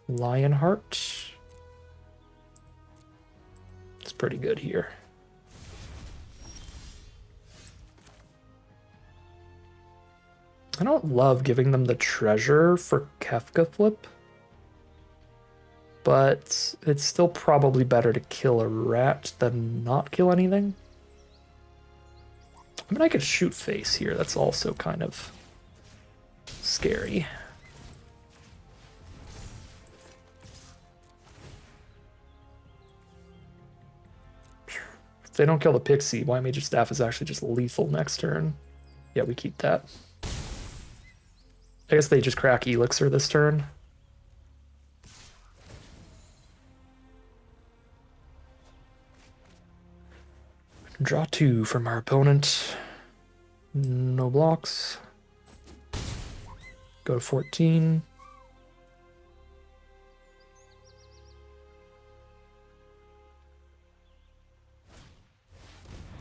Lionheart. It's pretty good here. I don't love giving them the treasure for Kefka flip, but it's still probably better to kill a rat than not kill anything. I mean, I could shoot face here. That's also kind of scary. If they don't kill the pixie, Why Major Staff is actually just lethal next turn. Yeah, we keep that. I guess they just crack Elixir this turn. Draw 2 from our opponent. No blocks. Go to 14.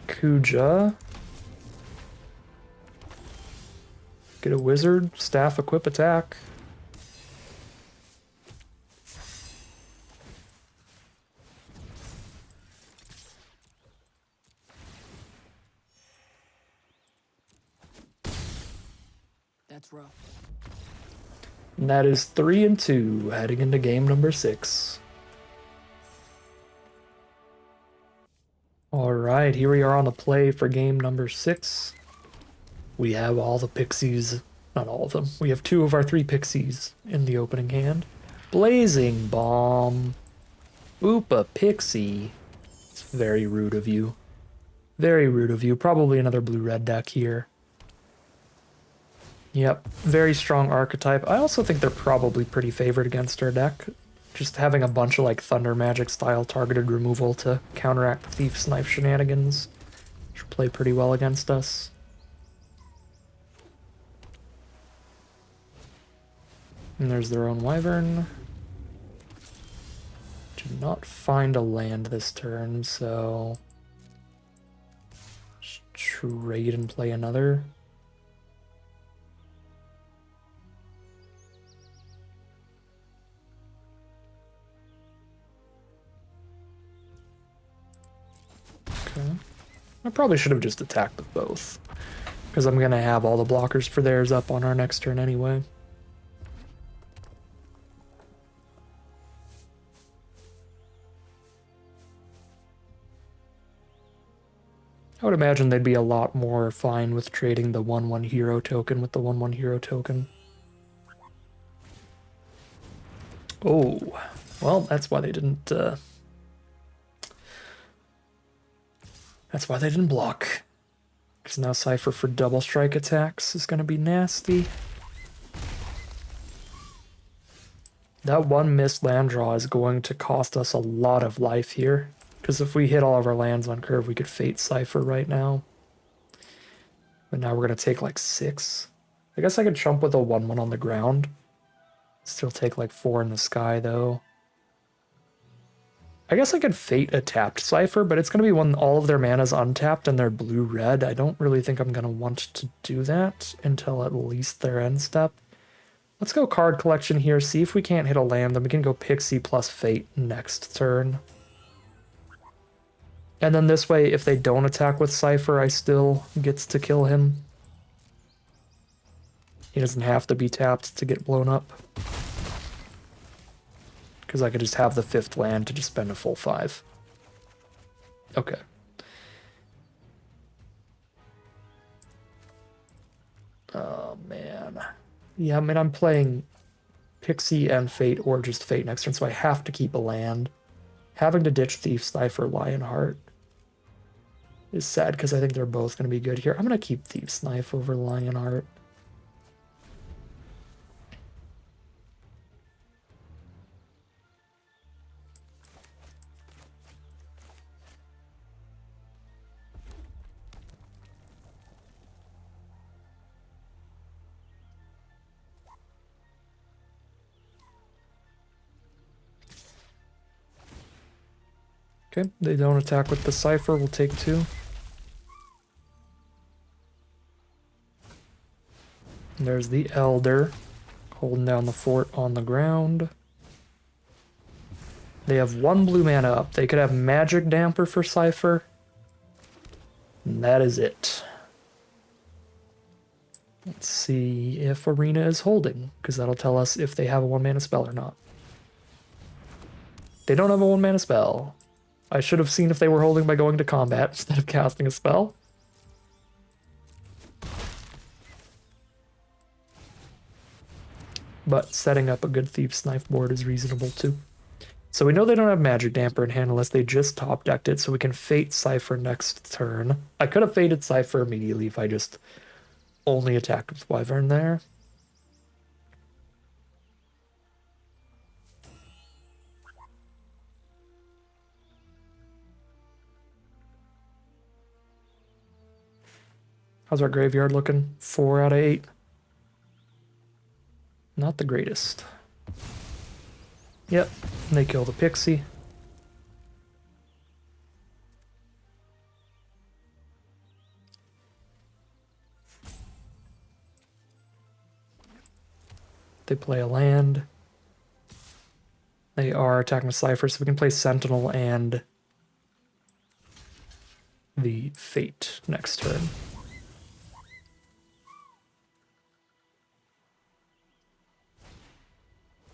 Kuja. Get a wizard, staff, equip, attack. That's rough. And that is 3-2, heading into game number 6. Alright, here we are on the play for game number 6. We have all the pixies, not all of them. We have 2 of our 3 pixies in the opening hand. Blazing Bomb. Oop, a pixie. It's very rude of you. Very rude of you. Probably another blue-red deck here. Yep, very strong archetype. I also think they're probably pretty favored against our deck. Just having a bunch of like Thunder Magic style targeted removal to counteract Thief's Knife shenanigans should play pretty well against us. And there's their own Wyvern. Did not find a land this turn, so just trade and play another. Okay. I probably should have just attacked with both, because I'm going to have all the blockers for theirs up on our next turn anyway. I would imagine they'd be a lot more fine with trading the 1/1 hero token with the 1/1 hero token. Oh, well, that's why they didn't, that's why they didn't block. Because now Cypher for double strike attacks is going to be nasty. That one missed land draw is going to cost us a lot of life here. Because if we hit all of our lands on curve, we could Fate Cypher right now. But now we're going to take like 6. I guess I could chump with a 1/1 on the ground. Still take like 4 in the sky, though. I guess I could Fate a tapped Cypher, but it's going to be when all of their mana's untapped and they're blue-red. I don't really think I'm going to want to do that until at least their end step. Let's go card collection here, see if we can't hit a land, then we can go Pixie plus Fate next turn. And then this way, if they don't attack with Cypher, I still gets to kill him. He doesn't have to be tapped to get blown up. Because I could just have the 5th land to just spend a full 5. Okay. Oh, man. Yeah, I mean, I'm playing Pixie and Fate, or just Fate next turn, so I have to keep a land. Having to ditch Thief's Knife for Lionheart is sad, because I think they're both going to be good here. I'm going to keep Thief's Knife over Lionheart. Okay, they don't attack with the Cypher, we'll take 2. And there's the Elder holding down the fort on the ground. They have 1 blue mana up. They could have Magic Damper for Cypher. And that is it. Let's see if Arena is holding, because that'll tell us if they have a 1 mana spell or not. They don't have a 1 mana spell. I should have seen if they were holding by going to combat instead of casting a spell. But setting up a good Thief's Knife board is reasonable too. So we know they don't have Magic Damper in hand unless they just top decked it, so we can Fate Cypher next turn. I could have Fated Cypher immediately if I just only attacked with Wyvern there. How's our graveyard looking? 4 out of 8. Not the greatest. Yep, and they kill the Pixie. They play a land. They are attacking with Cypher, so we can play Sentinel and the Fate next turn.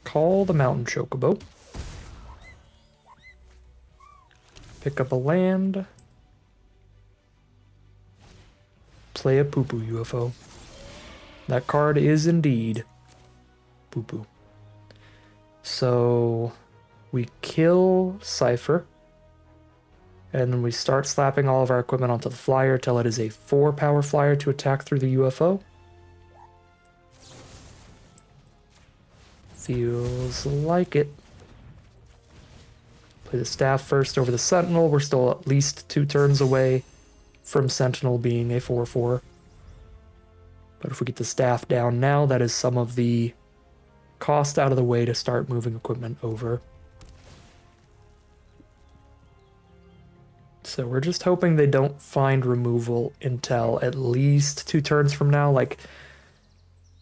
Call the Mountain Chocobo. Pick up a land. Play a Poo-Poo UFO. That card is indeed Poo-Poo. So we kill Cypher. And then we start slapping all of our equipment onto the flyer till it is a 4-power flyer to attack through the UFO. Feels like it. Play the staff first over the Sentinel. We're still at least 2 turns away from Sentinel being a 4/4. But if we get the staff down now, that is some of the cost out of the way to start moving equipment over. So we're just hoping they don't find removal until at least 2 turns from now. Like,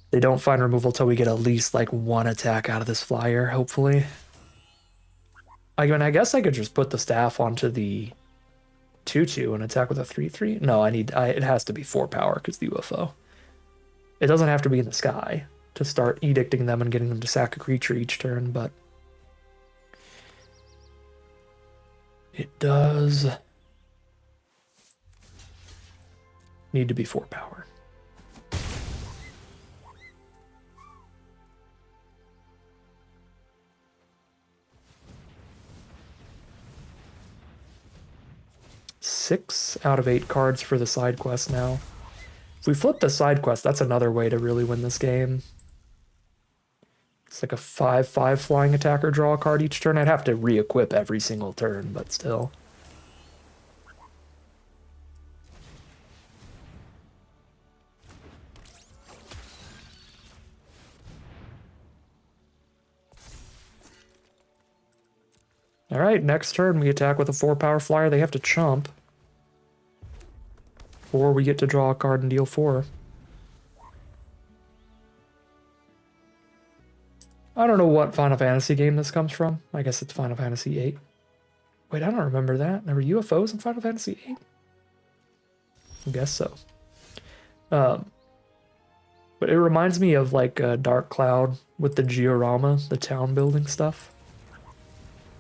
they don't find removal till we get at least like 1 attack out of this flyer, hopefully. I mean, I guess I could just put the staff onto the 2/2 and attack with a 3/3. No, it has to be 4 power because the UFO. It doesn't have to be in the sky to start edicting them and getting them to sack a creature each turn, but it does need to be 4 power. Six out of 8 cards for the side quest now. If we flip the side quest, that's another way to really win this game. It's like a 5/5 flying attacker, draw a card each turn. I'd have to re-equip every single turn, but still. Alright, next turn we attack with a 4-power flyer. They have to chump. Or we get to draw a card and deal 4. I don't know what Final Fantasy game this comes from. I guess it's Final Fantasy VIII. Wait, I don't remember that. There were UFOs in Final Fantasy VIII? I guess so. But it reminds me of like Dark Cloud with the Georama, the town building stuff.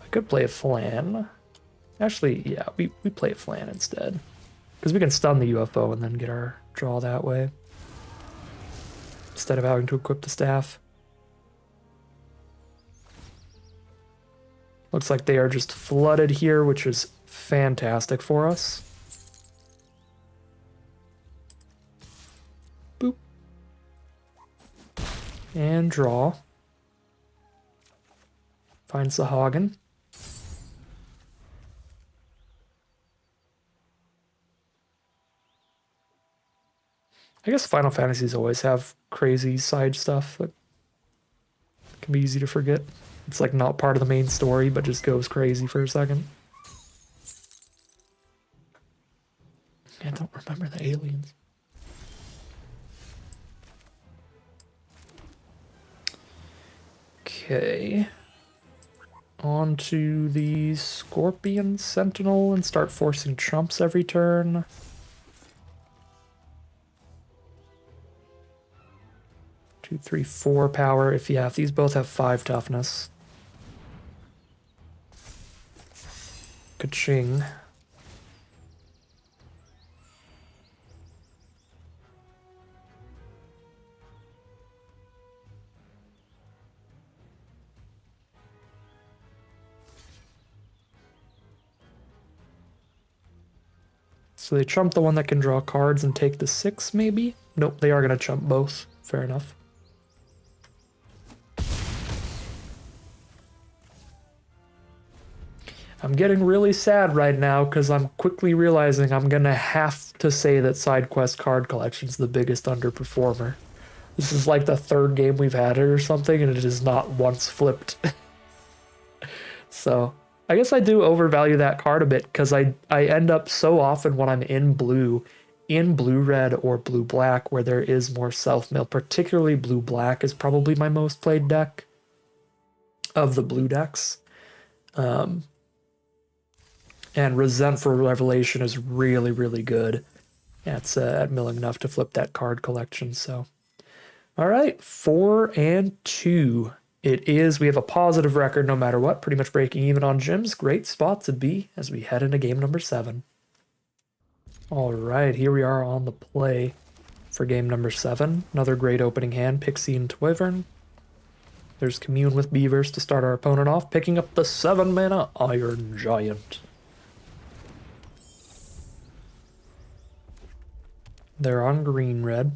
I could play a Flan. Actually, yeah, we play a Flan instead. Because we can stun the UFO and then get our draw that way. Instead of having to equip the staff. Looks like they are just flooded here, which is fantastic for us. Boop. And draw. Finds the Hagen. I guess Final Fantasies always have crazy side stuff that can be easy to forget. It's like not part of the main story, but just goes crazy for a second. I don't remember the aliens. Okay. On to the Scorpion Sentinel and start forcing trumps every turn. Two, three, four power. If these both have 5 toughness. Ka-ching. So they chump the one that can draw cards and take the 6, maybe? Nope, they are going to chump both. Fair enough. I'm getting really sad right now because I'm quickly realizing I'm going to have to say that side quest card collection's the biggest underperformer. This is like the 3rd game we've had it or something, and it is not once flipped. So I guess I do overvalue that card a bit because I end up so often when I'm in blue-red or blue-black, where there is more self-mill, particularly blue-black is probably my most played deck of the blue decks. And Resentful Revelation is really, really good. That's at milling enough to flip that card collection, so. All right, 4 and 2. It is, we have a positive record no matter what, pretty much breaking even on gyms. Great spot to be as we head into game number 7. All right, here we are on the play for game number 7. Another great opening hand, Pixie and Wyvern. There's Commune with Beavers to start our opponent off, picking up the 7-mana Iron Giant. They're on green-red.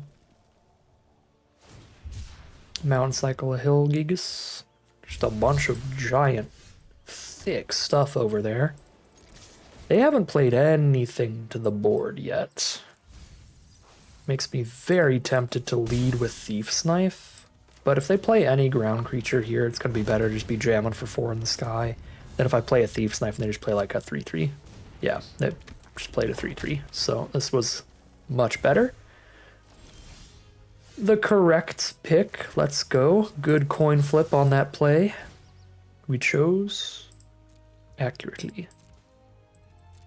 Mountain Cycle, a Hill Gigas. Just a bunch of giant, thick stuff over there. They haven't played anything to the board yet. Makes me very tempted to lead with Thief's Knife. But if they play any ground creature here, it's going to be better to just be jamming for 4 in the sky than if I play a Thief's Knife and they just play like a 3-3. Yeah, they just played a 3-3. So this was much better. The correct pick. Let's go. Good coin flip on that play. We chose accurately.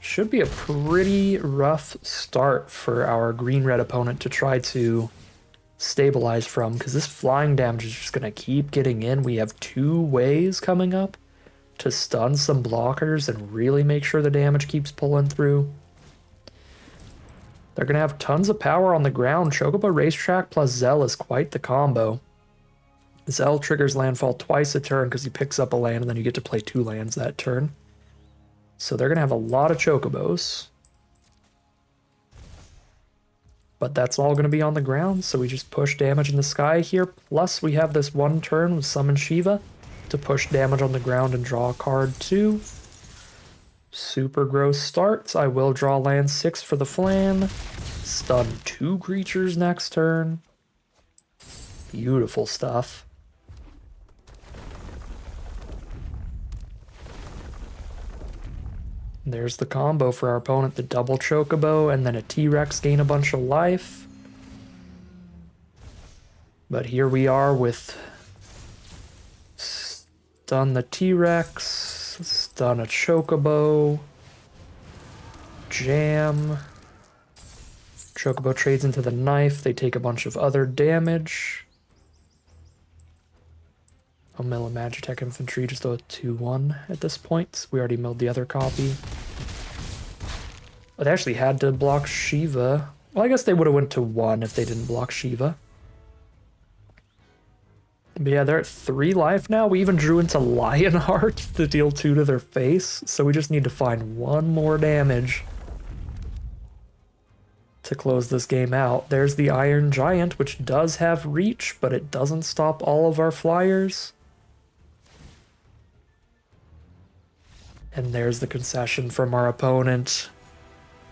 Should be a pretty rough start for our green-red opponent to try to stabilize from, because this flying damage is just going to keep getting in. We have 2 ways coming up to stun some blockers and really make sure the damage keeps pulling through. They're going to have tons of power on the ground. Chocobo Racetrack plus Zell is quite the combo. Zell triggers landfall twice a turn because he picks up a land and then you get to play 2 lands that turn. So they're going to have a lot of Chocobos. But that's all going to be on the ground, so we just push damage in the sky here. Plus we have this 1 turn with Summon Shiva to push damage on the ground and draw a card too. Super gross starts. I will draw land 6 for the flan. Stun 2 creatures next turn. Beautiful stuff. There's the combo for our opponent, the double Chocobo, and then a T-Rex gain a bunch of life. But here we are with stun the T-Rex, stun a Chocobo, jam. Chocobo trades into the knife, they take a bunch of other damage. I'll mill a Magitech Infantry, just a 2-1 at this point. We already milled the other copy. They actually had to block Shiva. Well, I guess they would have went to 1 if they didn't block Shiva. But yeah, they're at 3 life now. We even drew into Lionheart to deal 2 to their face. So we just need to find 1 more damage to close this game out. There's the Iron Giant, which does have reach, but it doesn't stop all of our flyers. And there's the concession from our opponent.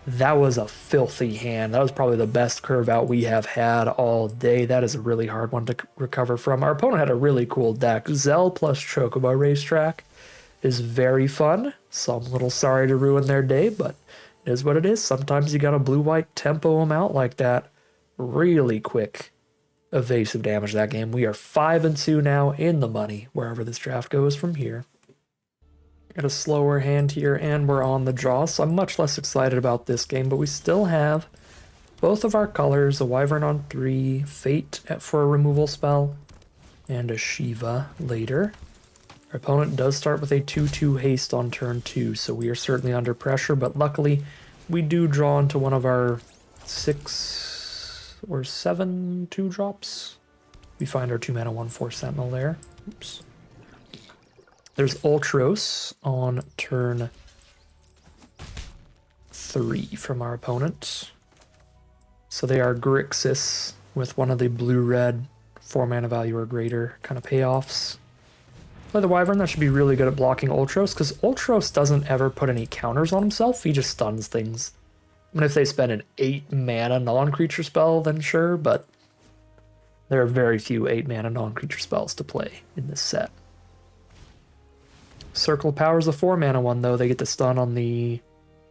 That was a filthy hand. That was probably the best curve out we have had all day. That is a really hard one to recover from. Our opponent had a really cool deck. Zell plus Chocobo Racetrack is very fun. So I'm a little sorry to ruin their day, but it is what it is. Sometimes you gotta blue-white tempo them out like that really quick evasive damage that game. We are 5-2 now, in the money wherever this draft goes from here. Got a slower hand here, and we're on the draw, so I'm much less excited about this game, but we still have both of our colors, a Wyvern on 3, Fate for a removal spell, and a Shiva later. Our opponent does start with a 2/2 haste on turn 2, so we are certainly under pressure, but luckily we do draw into one of our 6 or 7 2-drops. We find our 2-mana 1/4 Sentinel there. Oops. There's Ultros on turn 3 from our opponent. So they are Grixis with one of the blue-red 4-mana value or greater kind of payoffs. Play the Wyvern, that should be really good at blocking Ultros, because Ultros doesn't ever put any counters on himself, he just stuns things. I mean, if they spend an 8-mana non-creature spell, then sure, but there are very few 8-mana non-creature spells to play in this set. Circle of Power is a 4-mana one, though. They get to stun on the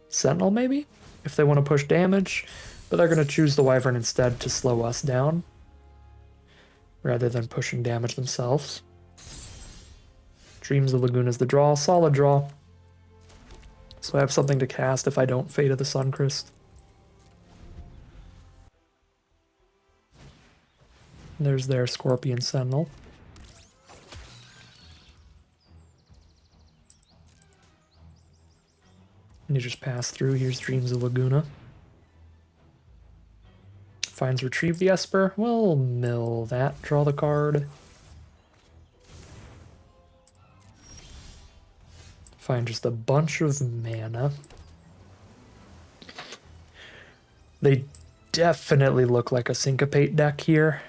Sentinel, maybe? If they want to push damage. But they're going to choose the Wyvern instead to slow us down, rather than pushing damage themselves. Dreams of Lagoon is the draw. Solid draw. So I have something to cast if I don't Fate of the Suncrest. There's their Scorpion Sentinel. And you just pass through. Here's Dreams of Laguna. Finds Retrieve the Esper. We'll mill that. Draw the card. Find just a bunch of mana. They definitely look like a Syncopate deck here.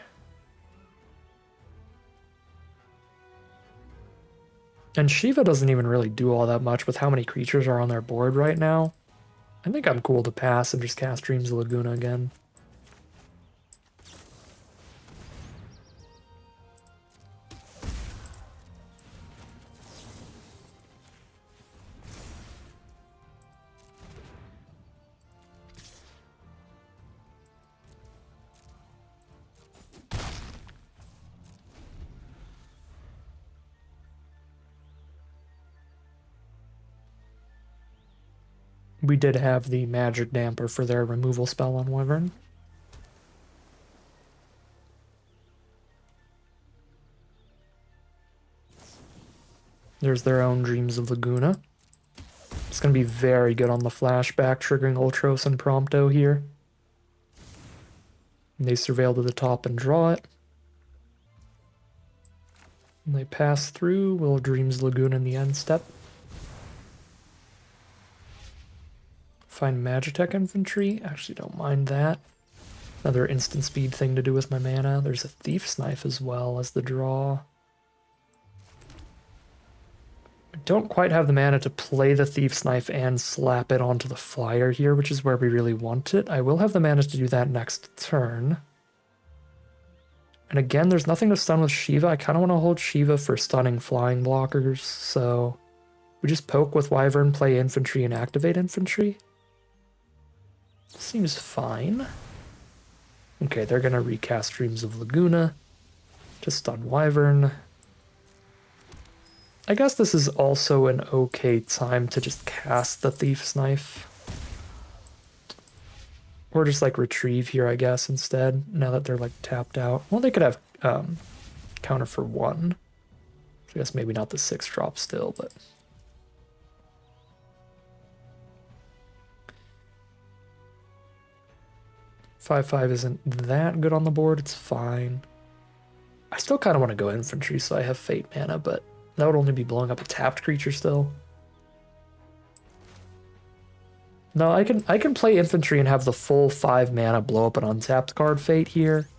And Shiva doesn't even really do all that much with how many creatures are on their board right now. I think I'm cool to pass and just cast Dreams of Laguna again. We did have the Magic Damper for their removal spell on Wyvern. There's their own Dreams of Laguna. It's going to be very good on the flashback, triggering Ultros and Prompto here. And they surveil to the top and draw it. And they pass through. Will Dreams Lagoon in the end step. Find Magitech Infantry. Actually, don't mind that. Another instant speed thing to do with my mana. There's a Thief's Knife as well as the draw. I don't quite have the mana to play the Thief's Knife and slap it onto the flyer here, which is where we really want it. I will have the mana to do that next turn. And again, there's nothing to stun with Shiva. I kind of want to hold Shiva for stunning flying blockers, so we just poke with Wyvern, play Infantry, and activate Infantry. Seems fine. Okay, they're going to recast Dreams of Laguna to stun Wyvern. I guess this is also an okay time to just cast the Thief's Knife. Or just like retrieve here, I guess, instead, now that they're like tapped out. Well, they could have counter for 1. I guess maybe not the 6-drop still, but... 5/5 isn't that good on the board, it's fine. I still kind of want to go Infantry, so I have Fate mana, but that would only be blowing up a tapped creature still. No, I can play Infantry and have the full 5 mana blow up an untapped card Fate here.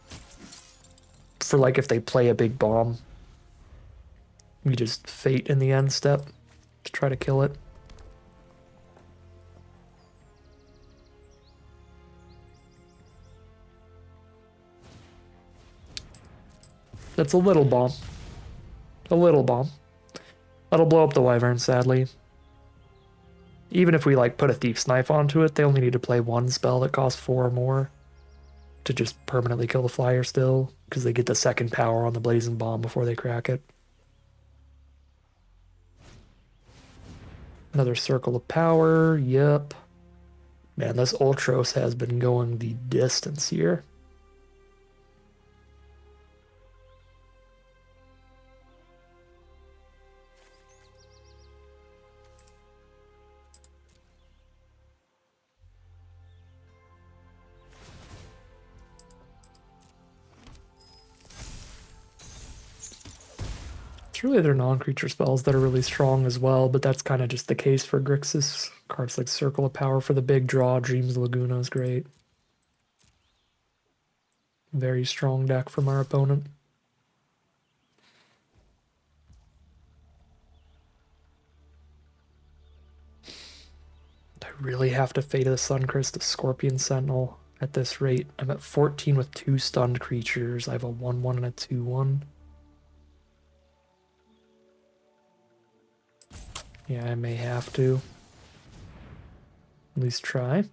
For like if they play a big bomb. We just Fate in the end step to try to kill it. That's a little bomb. A little bomb. That'll blow up the Wyvern, sadly. Even if we like put a Thief's Knife onto it, they only need to play 1 spell that costs 4 or more to just permanently kill the flyer still. because they get the second power on the Blazing Bomb before they crack it. Another Circle of Power, yep. Man, this Ultros has been going the distance here. It's really their non-creature spells that are really strong as well, but that's kind of just the case for Grixis. Cards like Circle of Power for the big draw, Dreams Laguna is great. Very strong deck from our opponent. I really have to Fate of the Suncrist to Scorpion Sentinel at this rate. I'm at 14 with 2 stunned creatures. I have a 1-1 and a 2-1. Yeah, I may have to. At least try.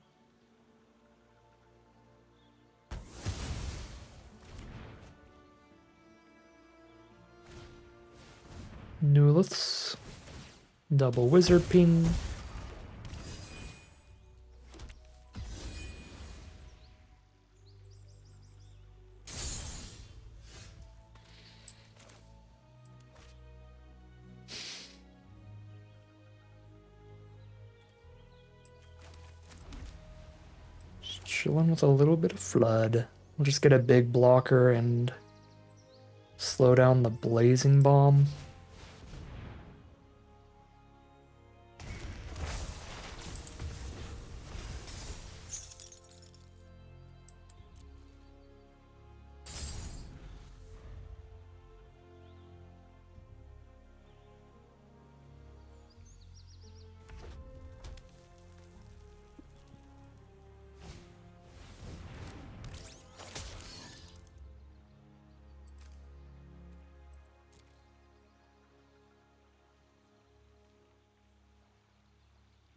Nuliths. Double Wizard Ping. Just chilling with a little bit of Flood. We'll just get a big blocker and slow down the Blazing Bomb.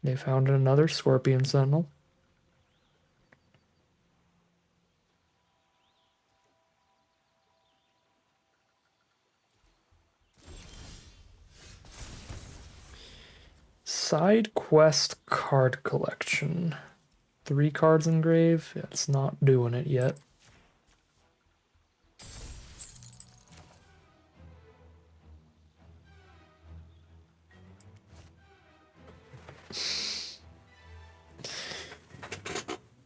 They found another Scorpion Sentinel. Side quest card collection. 3 cards engraved. It's not doing it yet.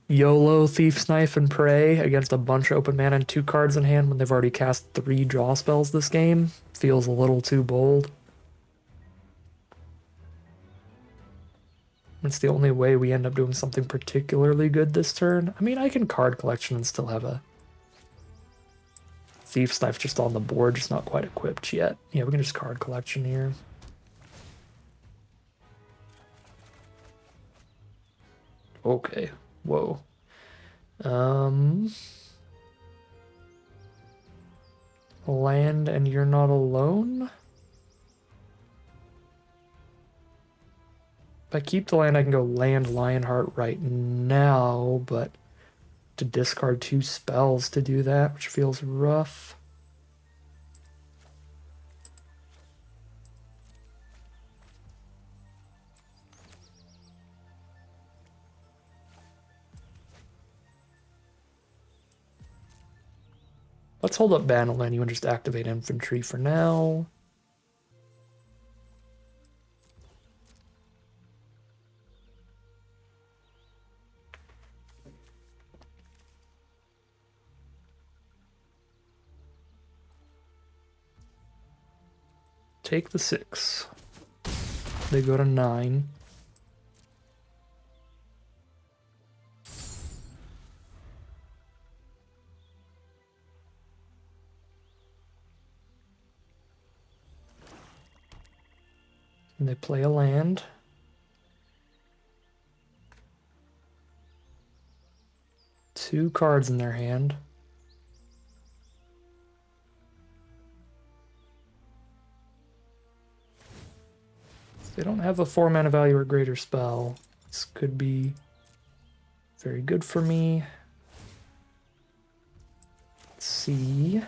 YOLO, Thief's Knife, and Prey against a bunch of open mana and 2 cards in hand when they've already cast 3 draw spells this game feels a little too bold. It's the only way we end up doing something particularly good this turn. I mean, I can card collection and still have a Thief's Knife just on the board, just not quite equipped yet. Yeah, we can just card collection here. Okay, whoa. Land and You're Not Alone? If I keep the land, I can go land Lionheart right now, but to discard 2 spells to do that, which feels rough. Let's hold up Battle Menu and just activate Infantry for now. Take the 6. They go to 9. And they play a land. Two cards in their hand. They don't have a 4 mana value or greater spell. This could be very good for me. Let's see.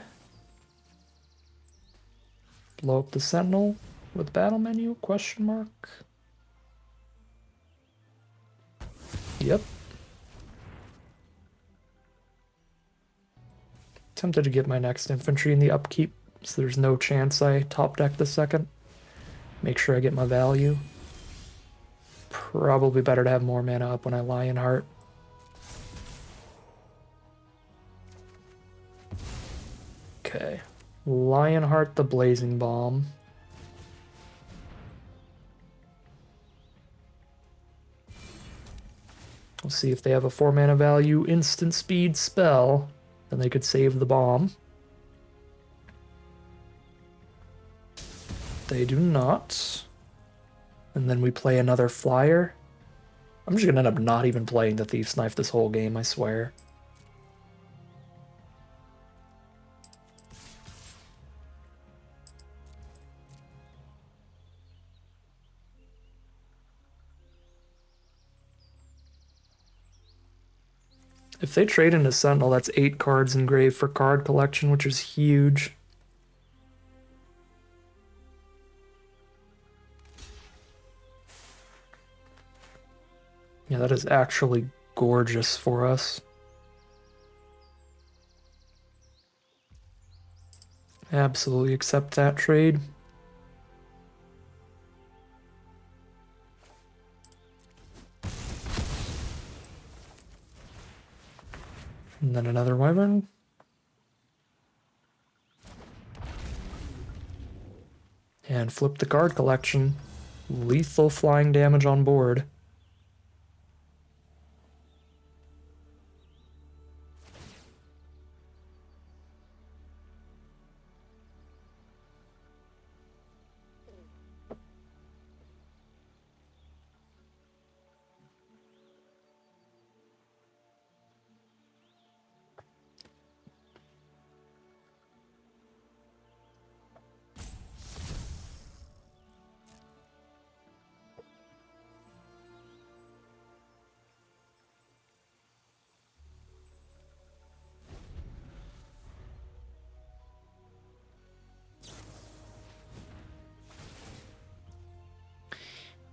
Blow up the Sentinel with battle menu, question mark. Yep. Tempted to get my next infantry in the upkeep, so there's no chance I top deck the second. Make sure I get my value. Probably better to have more mana up when I Lionheart. Okay. Lionheart the Blazing Bomb. We'll see if they have a 4 mana value instant speed spell, then they could save the bomb. They do not. And then we play another flyer. I'm just gonna end up not even playing the Thief's Knife this whole game, I swear. If they trade into Sentinel, that's 8 cards engraved for card collection, which is huge. Yeah, that is actually gorgeous for us. Absolutely accept that trade. And then another Wyvern. And flip the card collection. Lethal flying damage on board.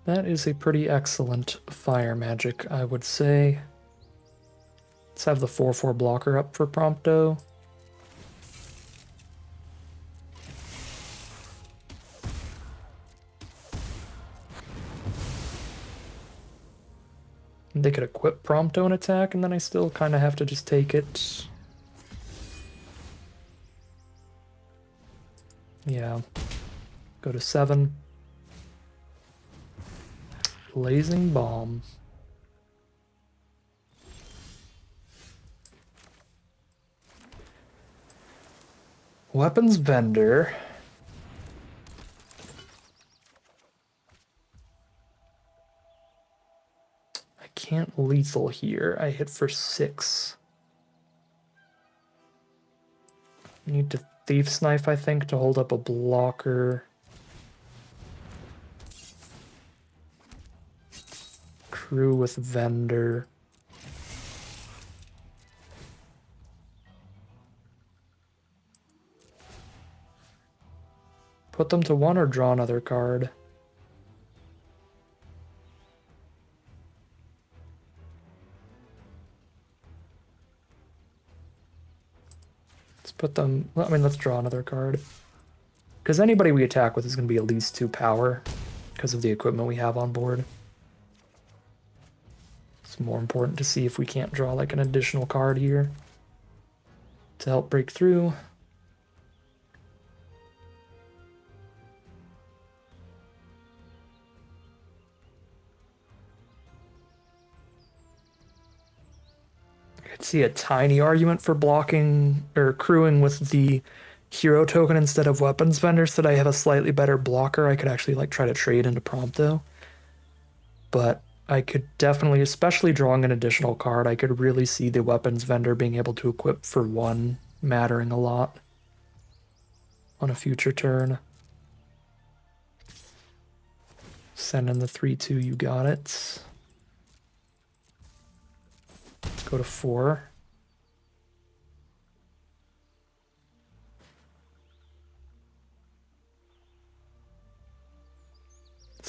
That is a pretty excellent fire magic, I would say. Let's have the 4/4 blocker up for Prompto. They could equip Prompto and attack, and then I still kind of have to just take it. Yeah. Go to 7. Blazing Bomb. Weapons Vendor. I can't lethal here. I hit for 6. Need to Thief's Knife, I think, to hold up a blocker. Crew with Vendor. Put them to 1 or draw another card. Let's put them... I mean, let's draw another card. Because anybody we attack with is going to be at least 2 power because of the equipment we have on board. It's more important to see if we can't draw like an additional card here to help break through. I could see a tiny argument for blocking or crewing with the hero token instead of weapons vendor, so that I have a slightly better blocker. I could actually like try to trade into Prompto. But I could definitely, especially drawing an additional card, I could really see the weapons vendor being able to equip for 1 mattering a lot on a future turn. Send in the 3/2, you got it. Go to 4.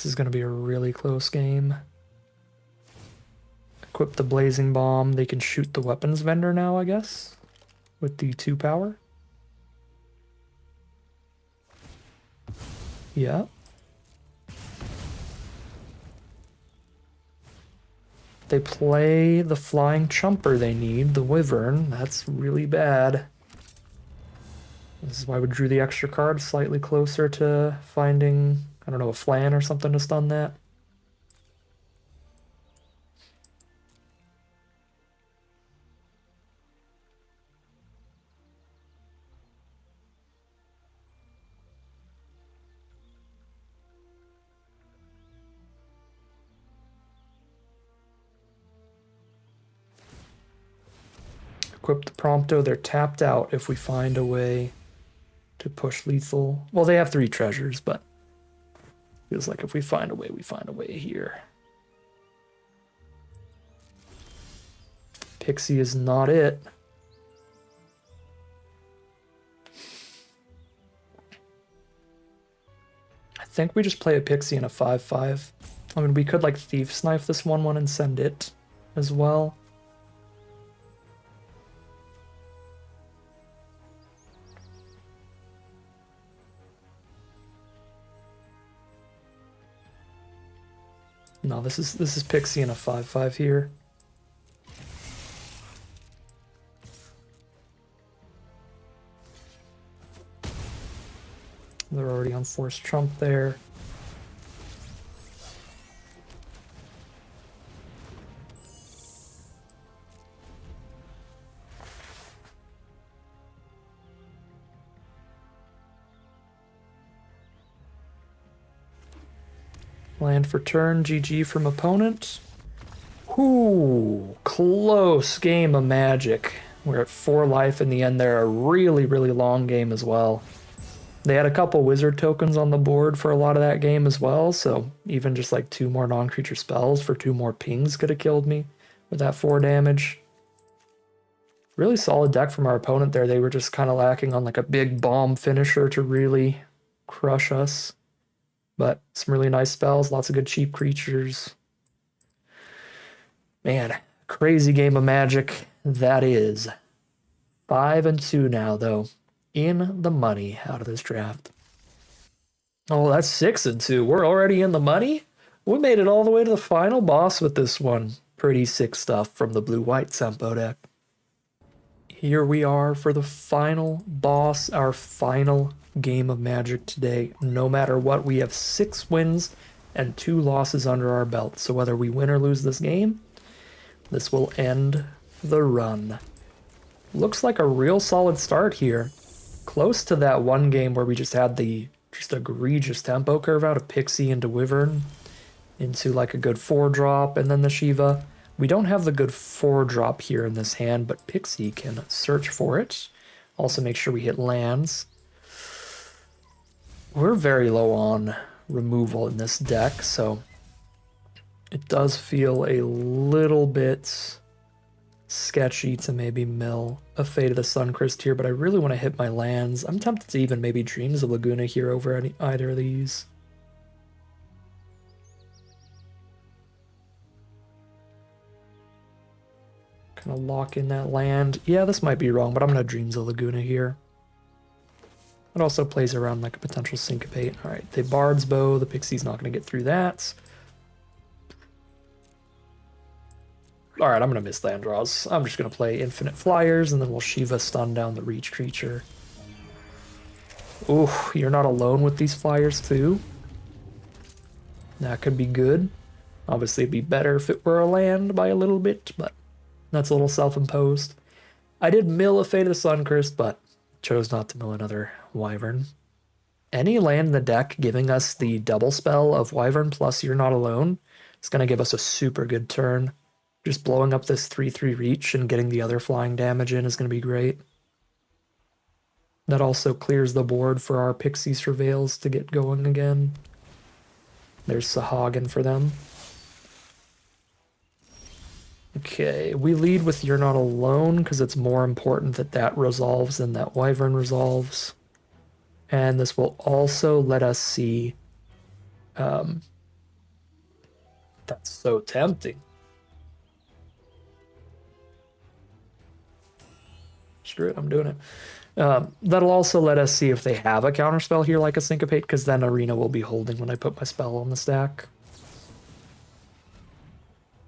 This is going to be a really close game. Equip the blazing bomb. They can shoot the weapons vendor now, I guess, with the 2 power. Yeah. They play the flying chumper they need, the wyvern. That's really bad. This is why we drew the extra card slightly closer to finding, I don't know, a flan or something to stun that. Equip the Prompto. They're tapped out if we find a way to push lethal. Well, they have 3 treasures, but feels like if we find a way, we find a way here. Pixie is not it. I think we just play a Pixie and a 5/5. I mean, we could like Thief's Knife this 1/1 and send it as well. No, this is Pixie and a 5/5 here. They're already on Forced Trump there. Land for turn, GG from opponent. Ooh, close game of Magic. We're at 4 life in the end there. A really, really long game as well. They had a couple wizard tokens on the board for a lot of that game as well, so even just like 2 more non-creature spells for 2 more pings could have killed me with that 4 damage. Really solid deck from our opponent there. They were just kind of lacking on like a big bomb finisher to really crush us. But some really nice spells, lots of good cheap creatures. Man, crazy game of Magic that is. 5-2 now, though. In the money out of this draft. Oh, that's 6-2. We're already in the money? We made it all the way to the final boss with this one. Pretty sick stuff from the blue-white Sempo deck. Here we are for the final boss, our final game of Magic today. No matter what, we have 6 wins and 2 losses under our belt. So whether we win or lose this game, this will end the run. Looks like a real solid start here. Close to that one game where we just had the egregious tempo curve out of Pixie into Wyvern into like a good 4-drop and then the Shiva. We don't have the good 4-drop here in this hand, but Pixie can search for it. Also make sure we hit lands. We're very low on removal in this deck, so it does feel a little bit sketchy to maybe mill a Fate of the Suncrist here, but I really want to hit my lands. I'm tempted to even maybe Dreams of Laguna here over either of these. Kind of lock in that land. Yeah, this might be wrong, but I'm going to Dreams of Laguna here. It also plays around like a potential Syncopate. Alright, they Bard's Bow. The Pixie's not going to get through that. Alright, I'm going to miss land draws. I'm just going to play Infinite Flyers, and then we'll Shiva stun down the Reach creature. Ooh, you're not alone with these Flyers too. That could be good. Obviously, it'd be better if it were a land by a little bit, but that's a little self-imposed. I did mill a Fate of the Suncrist, but chose not to mill another Wyvern. Any land in the deck giving us the double spell of Wyvern plus You're Not Alone is going to give us a super good turn. Just blowing up this 3/3 reach and getting the other flying damage in is going to be great. That also clears the board for our Pixie Surveils to get going again. There's Sahagin for them. Okay, we lead with You're Not Alone because it's more important that that resolves than that Wyvern resolves. And this will also let us see That's so tempting. Screw it, I'm doing it. That'll also let us see if they have a counterspell here like a Syncopate, because then Arena will be holding when I put my spell on the stack.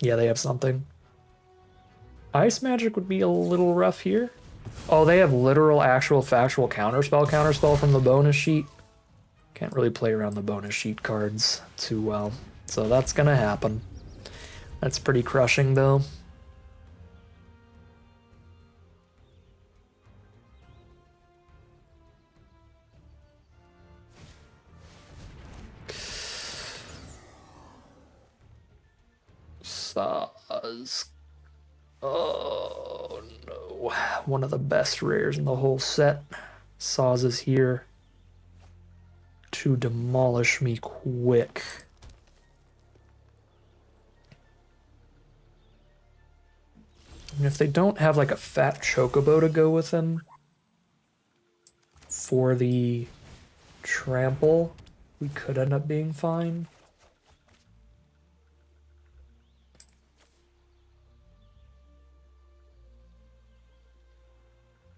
Yeah, they have something. Ice Magic would be a little rough here. Oh, they have literal, actual, factual counterspell from the bonus sheet. Can't really play around the bonus sheet cards too well. So that's gonna happen. That's pretty crushing, though. Saz. Oh no. One of the best rares in the whole set. Saz is here to demolish me quick. And if they don't have like a fat chocobo to go with him for the trample, we could end up being fine.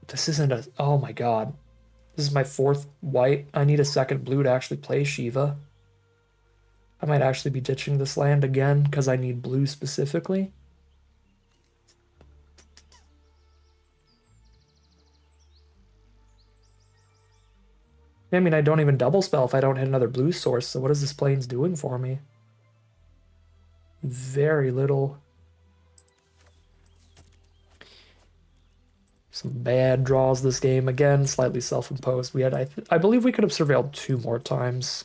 This isn't a... Oh my god. This is my fourth white. I need a second blue to actually play Shiva. I might actually be ditching this land again because I need blue specifically. I mean, I don't even double spell if I don't hit another blue source, so what is this plains doing for me? Very little. Some bad draws this game. Again, slightly self-imposed. We had, I believe we could have surveilled 2 more times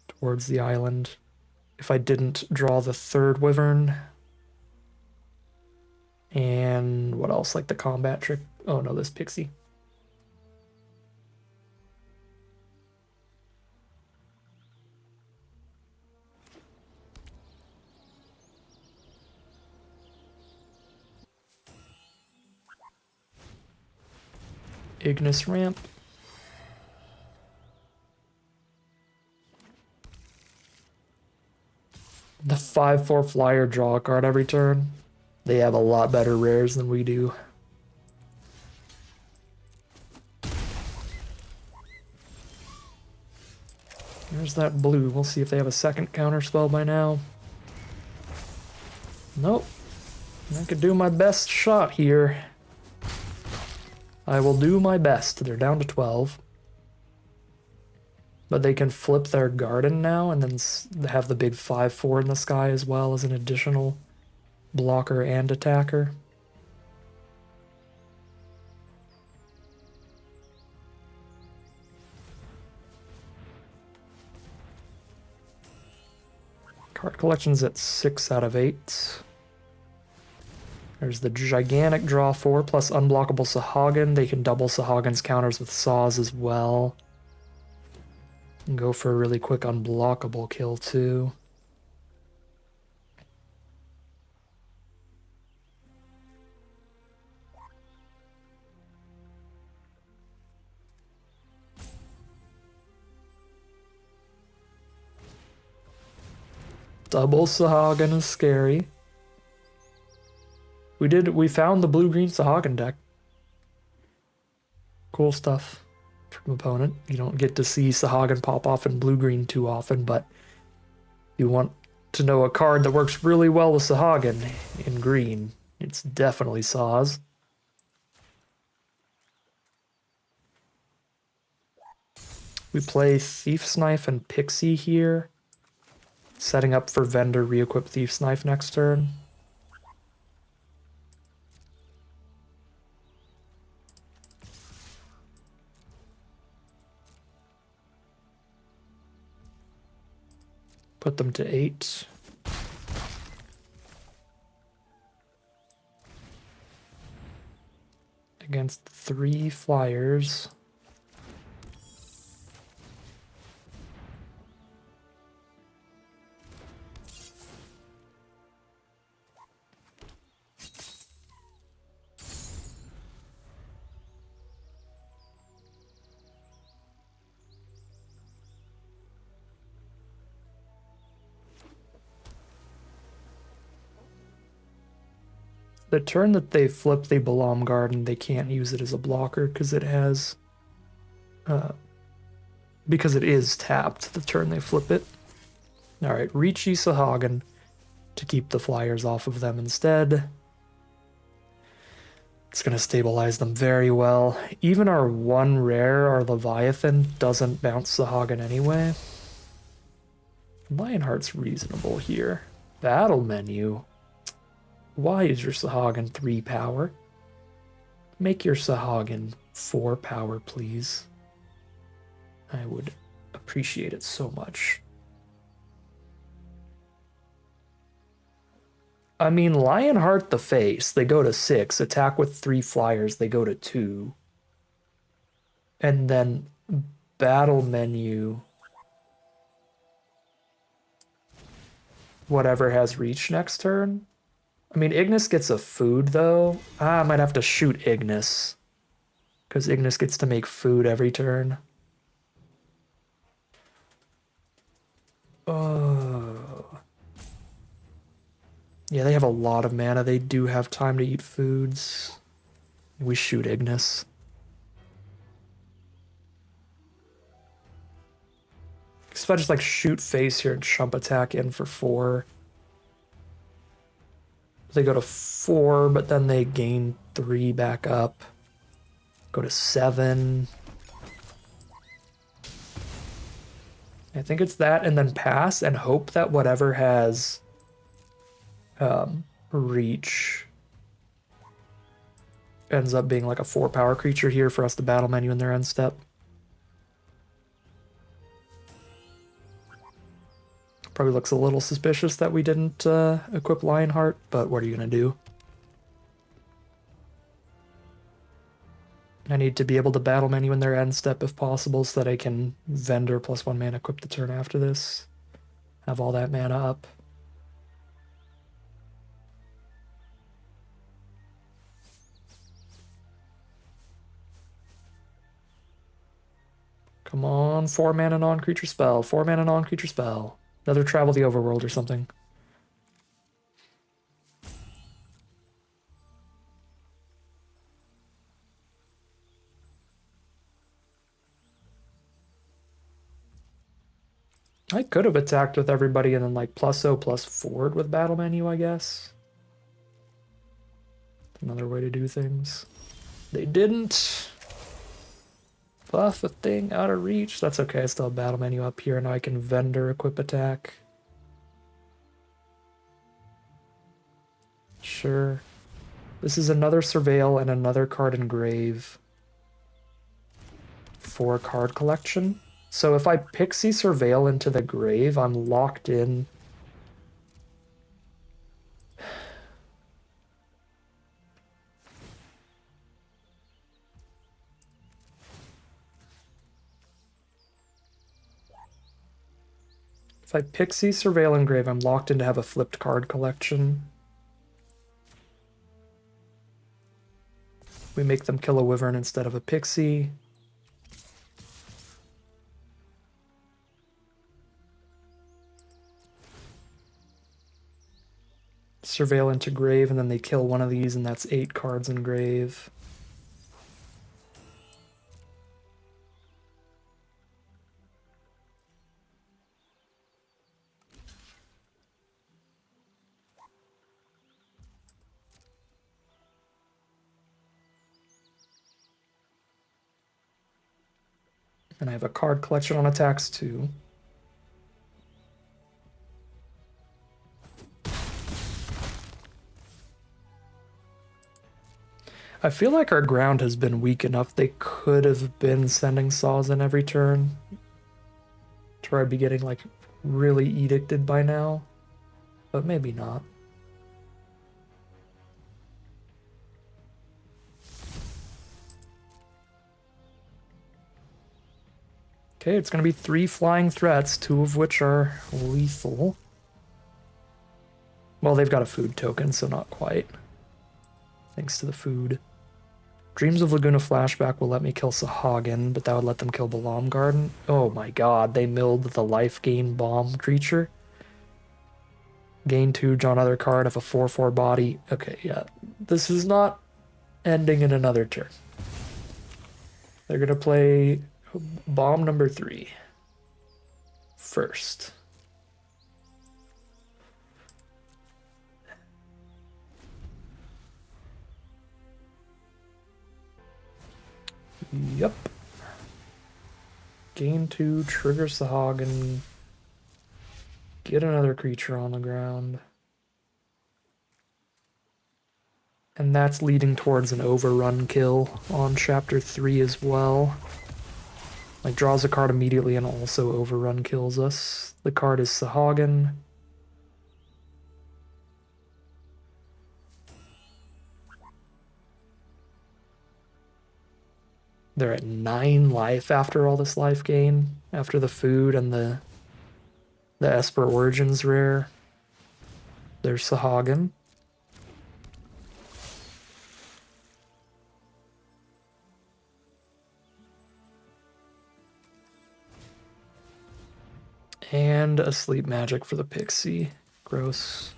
towards the island if I didn't draw the 3rd wyvern. And what else? Like the combat trick. Oh no, this pixie. Ignis ramp. The 5/4 flyer draw a card every turn. They have a lot better rares than we do. There's that blue. We'll see if they have a second counterspell by now. Nope. I could do my best shot here. I will do my best. They're down to 12. But they can flip their garden now and then have the big 5/4 in the sky as well as an additional blocker and attacker. Card collection's at 6 out of 8. There's the gigantic draw 4 plus unblockable Sahagin. They can double Sahagins counters with Saws as well. And go for a really quick unblockable kill too. Double Sahagin is scary. We found the blue-green Sahagin deck. Cool stuff from opponent. You don't get to see Sahagin pop off in blue-green too often, but you want to know a card that works really well with Sahagin in green. It's definitely Saz. We play Thief's Knife and Pixie here. Setting up for Vendor re-equip Thief's Knife next turn. Put them to 8. Against 3 flyers. The turn that they flip the Balam Garden, they can't use it as a blocker because it has, because it is tapped the turn they flip it. All right, Ricci Sahagin to keep the flyers off of them instead. It's going to stabilize them very well. Even our one rare, our Leviathan, doesn't bounce Sahagin anyway. Lionheart's reasonable here. Battle menu. Why is your Sahagin 3 power? Make your Sahagin 4 power, please. I would appreciate it so much. I mean, Lionheart the face, they go to 6. Attack with 3 flyers, they go to 2. And then battle menu. Whatever has reach next turn. I mean, Ignis gets a food, though. I might have to shoot Ignis. Because Ignis gets to make food every turn. Oh. Yeah, they have a lot of mana. They do have time to eat foods. We shoot Ignis. Because if I just like shoot face here and chump attack in for 4. They go to 4, but then they gain 3 back up. Go to 7. I think it's that, and then pass and hope that whatever has reach ends up being like a 4 power creature here for us to battle menu in their end step. Probably looks a little suspicious that we didn't equip Lionheart, but what are you gonna do? I need to be able to battle menu in their end step if possible so that I can vendor +1 mana equip the turn after this. Have all that mana up. Come on, 4 mana non-creature spell. 4 mana non-creature spell. Another Travel the Overworld or something. I could have attacked with everybody and then like +0/+forward with battle menu, I guess. Another way to do things. They didn't. Buff a thing out of reach. That's okay, I still have battle menu up here and I can vendor equip attack. Sure. This is another Surveil and another card engrave for card collection. So if I Pixie Surveil into the grave, I'm locked in. If I Pixie Surveil engrave, I'm locked in to have a flipped card collection. We make them kill a Wyvern instead of a Pixie. Surveil into grave, and then they kill one of these, and that's 8 cards in grave. And I have a card collection on attacks too. I feel like our ground has been weak enough. They could have been sending saws in every turn to where I'd be getting like really edicted by now, but maybe not. Okay, it's going to be 3 flying threats, 2 of which are lethal. Well, they've got a food token, so not quite. Thanks to the food. Dreams of Laguna Flashback will let me kill Sahagin, but that would let them kill Balam Garden. Oh my god, they milled the life gain bomb creature. Gain 2, draw another card of a 4/4 body. Okay, yeah. This is not ending in another turn. They're going to play bomb number 3 first. Yep. Gain 2, trigger Sahagin. Get another creature on the ground. And that's leading towards an overrun kill on chapter 3 as well. Like, draws a card immediately and also overrun kills us. The card is Sahagin. They're at 9 life after all this life gain, after the food and the Esper Origins rare. There's Sahagin. And a sleep magic for the pixie. Gross.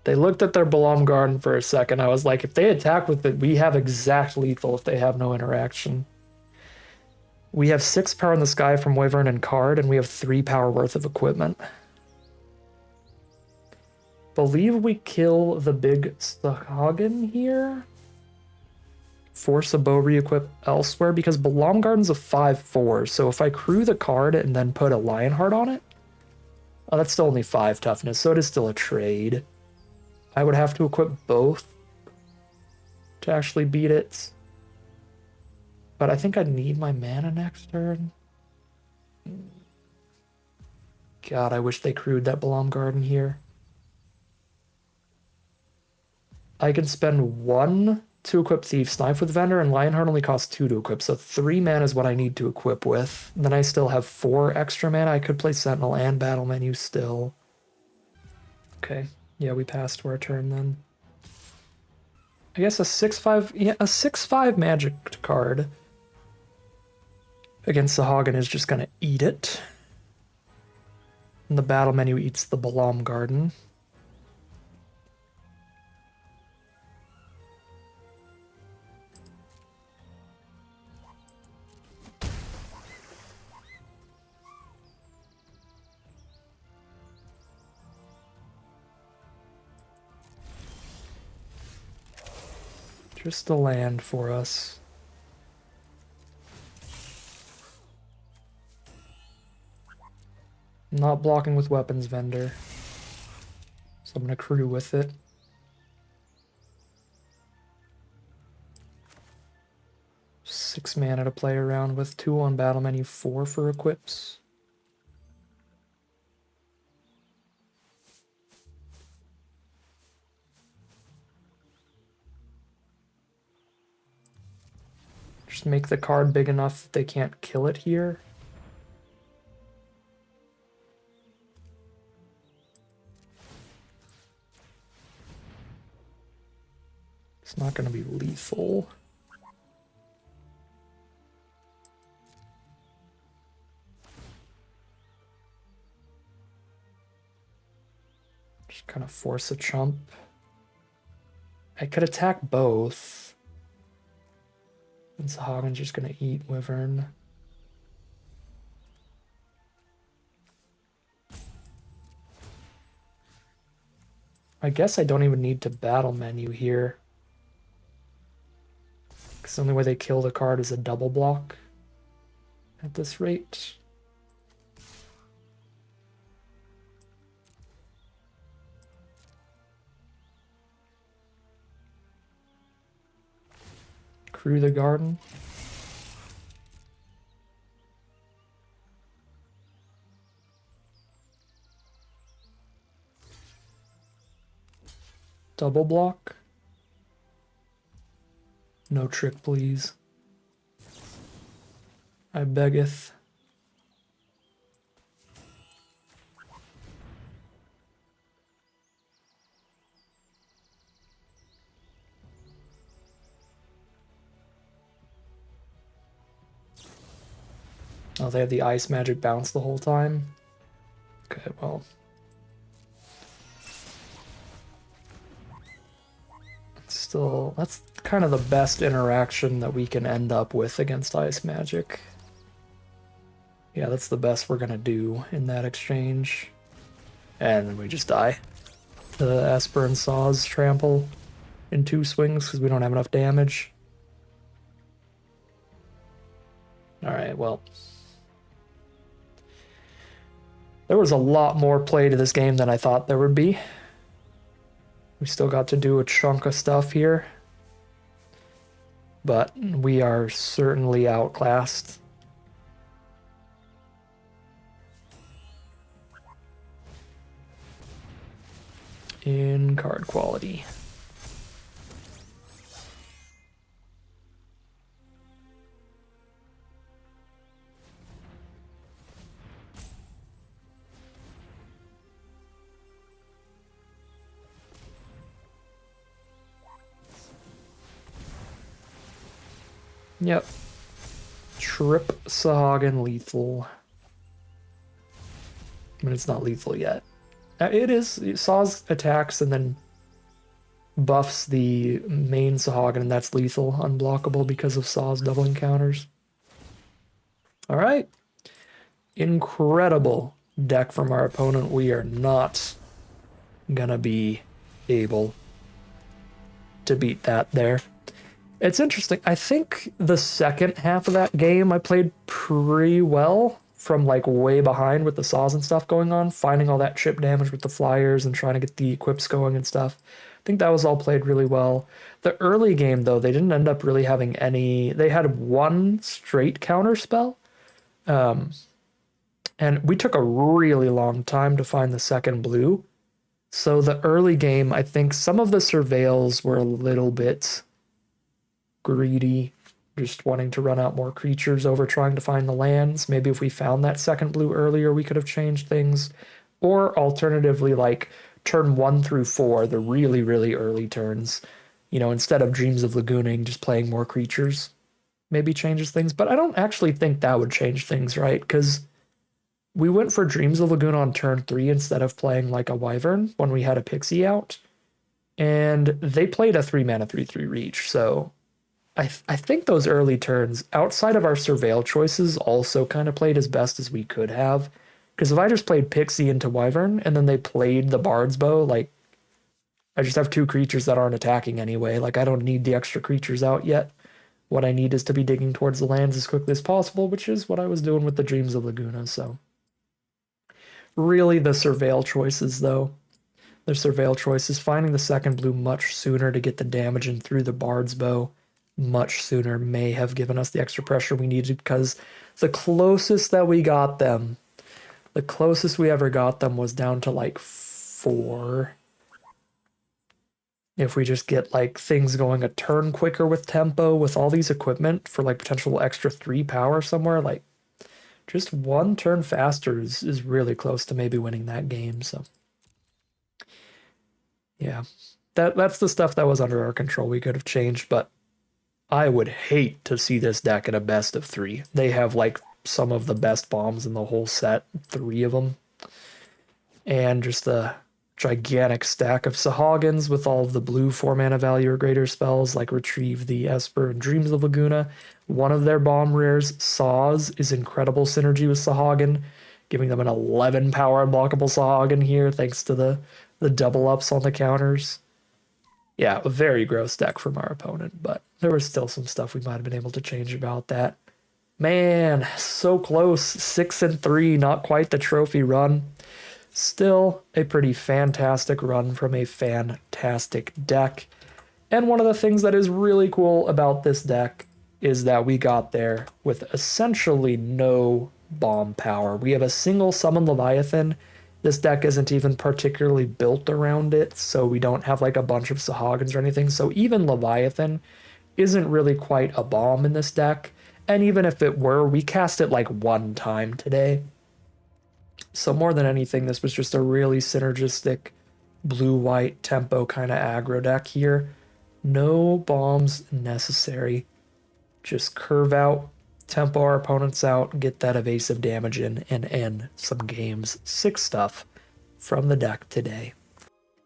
They looked at their Balam Garden for a second. I was like, if they attack with it, we have exact lethal if they have no interaction. We have 6 power in the sky from Wyvern and card, and we have 3 power worth of equipment. Believe we kill the big Sahagin here. Force a bow re-equip elsewhere, because Balam Garden's a 5/4, so if I crew the card and then put a Lionheart on it, oh, that's still only 5 toughness, so it is still a trade. I would have to equip both to actually beat it. But I think I need my mana next turn. God, I wish they crewed that Balam Garden here. I can spend 1 to equip Thieves' Knife with Vendor, and Lionheart only costs 2 to equip, so 3 mana is what I need to equip with. And then I still have 4 extra mana. I could play Sentinel and Battle Menu still. Okay, yeah, we passed to our turn then. I guess a 6/5, yeah, a 6/5 magic card against Sahagin is just gonna eat it. And the battle menu eats the Balam Garden. Just a land for us. Not blocking with Weapons Vendor. So I'm gonna crew with it. Six mana to play around with, 2 on battle menu, 4 for equips. Just make the card big enough that they can't kill it here. It's not going to be lethal. Just kind of force a chump. I could attack both. And Sahagin's just going to eat Wyvern. I guess I don't even need to battle menu here. Because the only way they kill the card is a double block at this rate. Crew the garden. Double block. No trick, please. I beggeth. Oh, they had the ice magic bounce the whole time? Okay, well. Still, that's kind of the best interaction that we can end up with against ice magic. Yeah, that's the best we're gonna do in that exchange. And we just die. The Esper and Saw's trample in 2 swings because we don't have enough damage. Alright, well. There was a lot more play to this game than I thought there would be. We still got to do a chunk of stuff here. But we are certainly outclassed. In card quality. Yep. Trip Sahagin lethal. I mean, it's not lethal yet. It is. Saw's attacks and then buffs the main Sahagin, and that's lethal, unblockable because of Saw's doubling counters. Alright. Incredible deck from our opponent. We are not gonna be able to beat that there. It's interesting. I think the second half of that game I played pretty well from like way behind with the saws and stuff going on, finding all that chip damage with the flyers and trying to get the equips going and stuff. I think that was all played really well. The early game though, they didn't end up really having any. They had one straight counter spell. And we took a really long time to find the second blue. So the early game, I think some of the surveils were a little bit greedy, just wanting to run out more creatures over trying to find the lands. Maybe if we found that second blue earlier, we could have changed things. Or alternatively, like turn 1 through 4, the really, really early turns, you know, instead of Dreams of Lagooning, just playing more creatures maybe changes things. But I don't actually think that would change things, right? Because we went for Dreams of Lagoon on turn 3 instead of playing like a Wyvern when we had a Pixie out. And they played a 3-mana 3/3 Reach, so I think those early turns, outside of our Surveil choices, also kind of played as best as we could have. Because if I just played Pixie into Wyvern, and then they played the Bard's Bow, like, I just have 2 creatures that aren't attacking anyway. Like, I don't need the extra creatures out yet. What I need is to be digging towards the lands as quickly as possible, which is what I was doing with the Dreams of Laguna, so. Really the Surveil choices, though. The Surveil choices, finding the second blue much sooner to get the damage in through the Bard's Bow much sooner may have given us the extra pressure we needed, because the closest that we got them, the closest we ever got them was down to like 4. If we just get like things going a turn quicker with tempo, with all these equipment for like potential extra 3 power somewhere, like just 1 turn faster is really close to maybe winning that game. So yeah, that's the stuff that was under our control we could have changed, but I would hate to see this deck in a best of 3. They have like some of the best bombs in the whole set, 3 of them. And just a gigantic stack of Sahagins with all of the blue 4-mana value or greater spells like Retrieve the Esper and Dreams of Laguna. One of their bomb rares, Saws, is incredible synergy with Sahagin, giving them an 11 power unblockable Sahagin here thanks to the double ups on the counters. Yeah, a very gross deck from our opponent, but there was still some stuff we might have been able to change about that. Man, so close. 6-3, not quite the trophy run. Still a pretty fantastic run from a fantastic deck. And one of the things that is really cool about this deck is that we got there with essentially no bomb power. We have a single summon Leviathan. This deck isn't even particularly built around it, so we don't have like a bunch of Sahagins or anything. So even Leviathan isn't really quite a bomb in this deck. And even if it were, we cast it like 1 time today. So more than anything, this was just a really synergistic blue-white tempo kind of aggro deck here. No bombs necessary. Just curve out tempo our opponents out, get that evasive damage in, and end some games. Sick stuff from the deck today.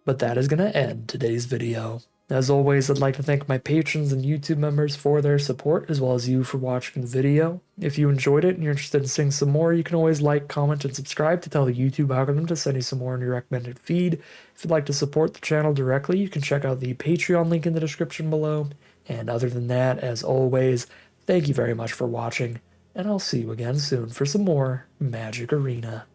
But that is going to end today's video. As always, I'd like to thank my patrons and YouTube members for their support, as well as you for watching the video. If you enjoyed it and you're interested in seeing some more, you can always like, comment, and subscribe to tell the YouTube algorithm to send you some more in your recommended feed. If you'd like to support the channel directly, you can check out the Patreon link in the description below. And other than that, as always, thank you very much for watching, and I'll see you again soon for some more Magic Arena.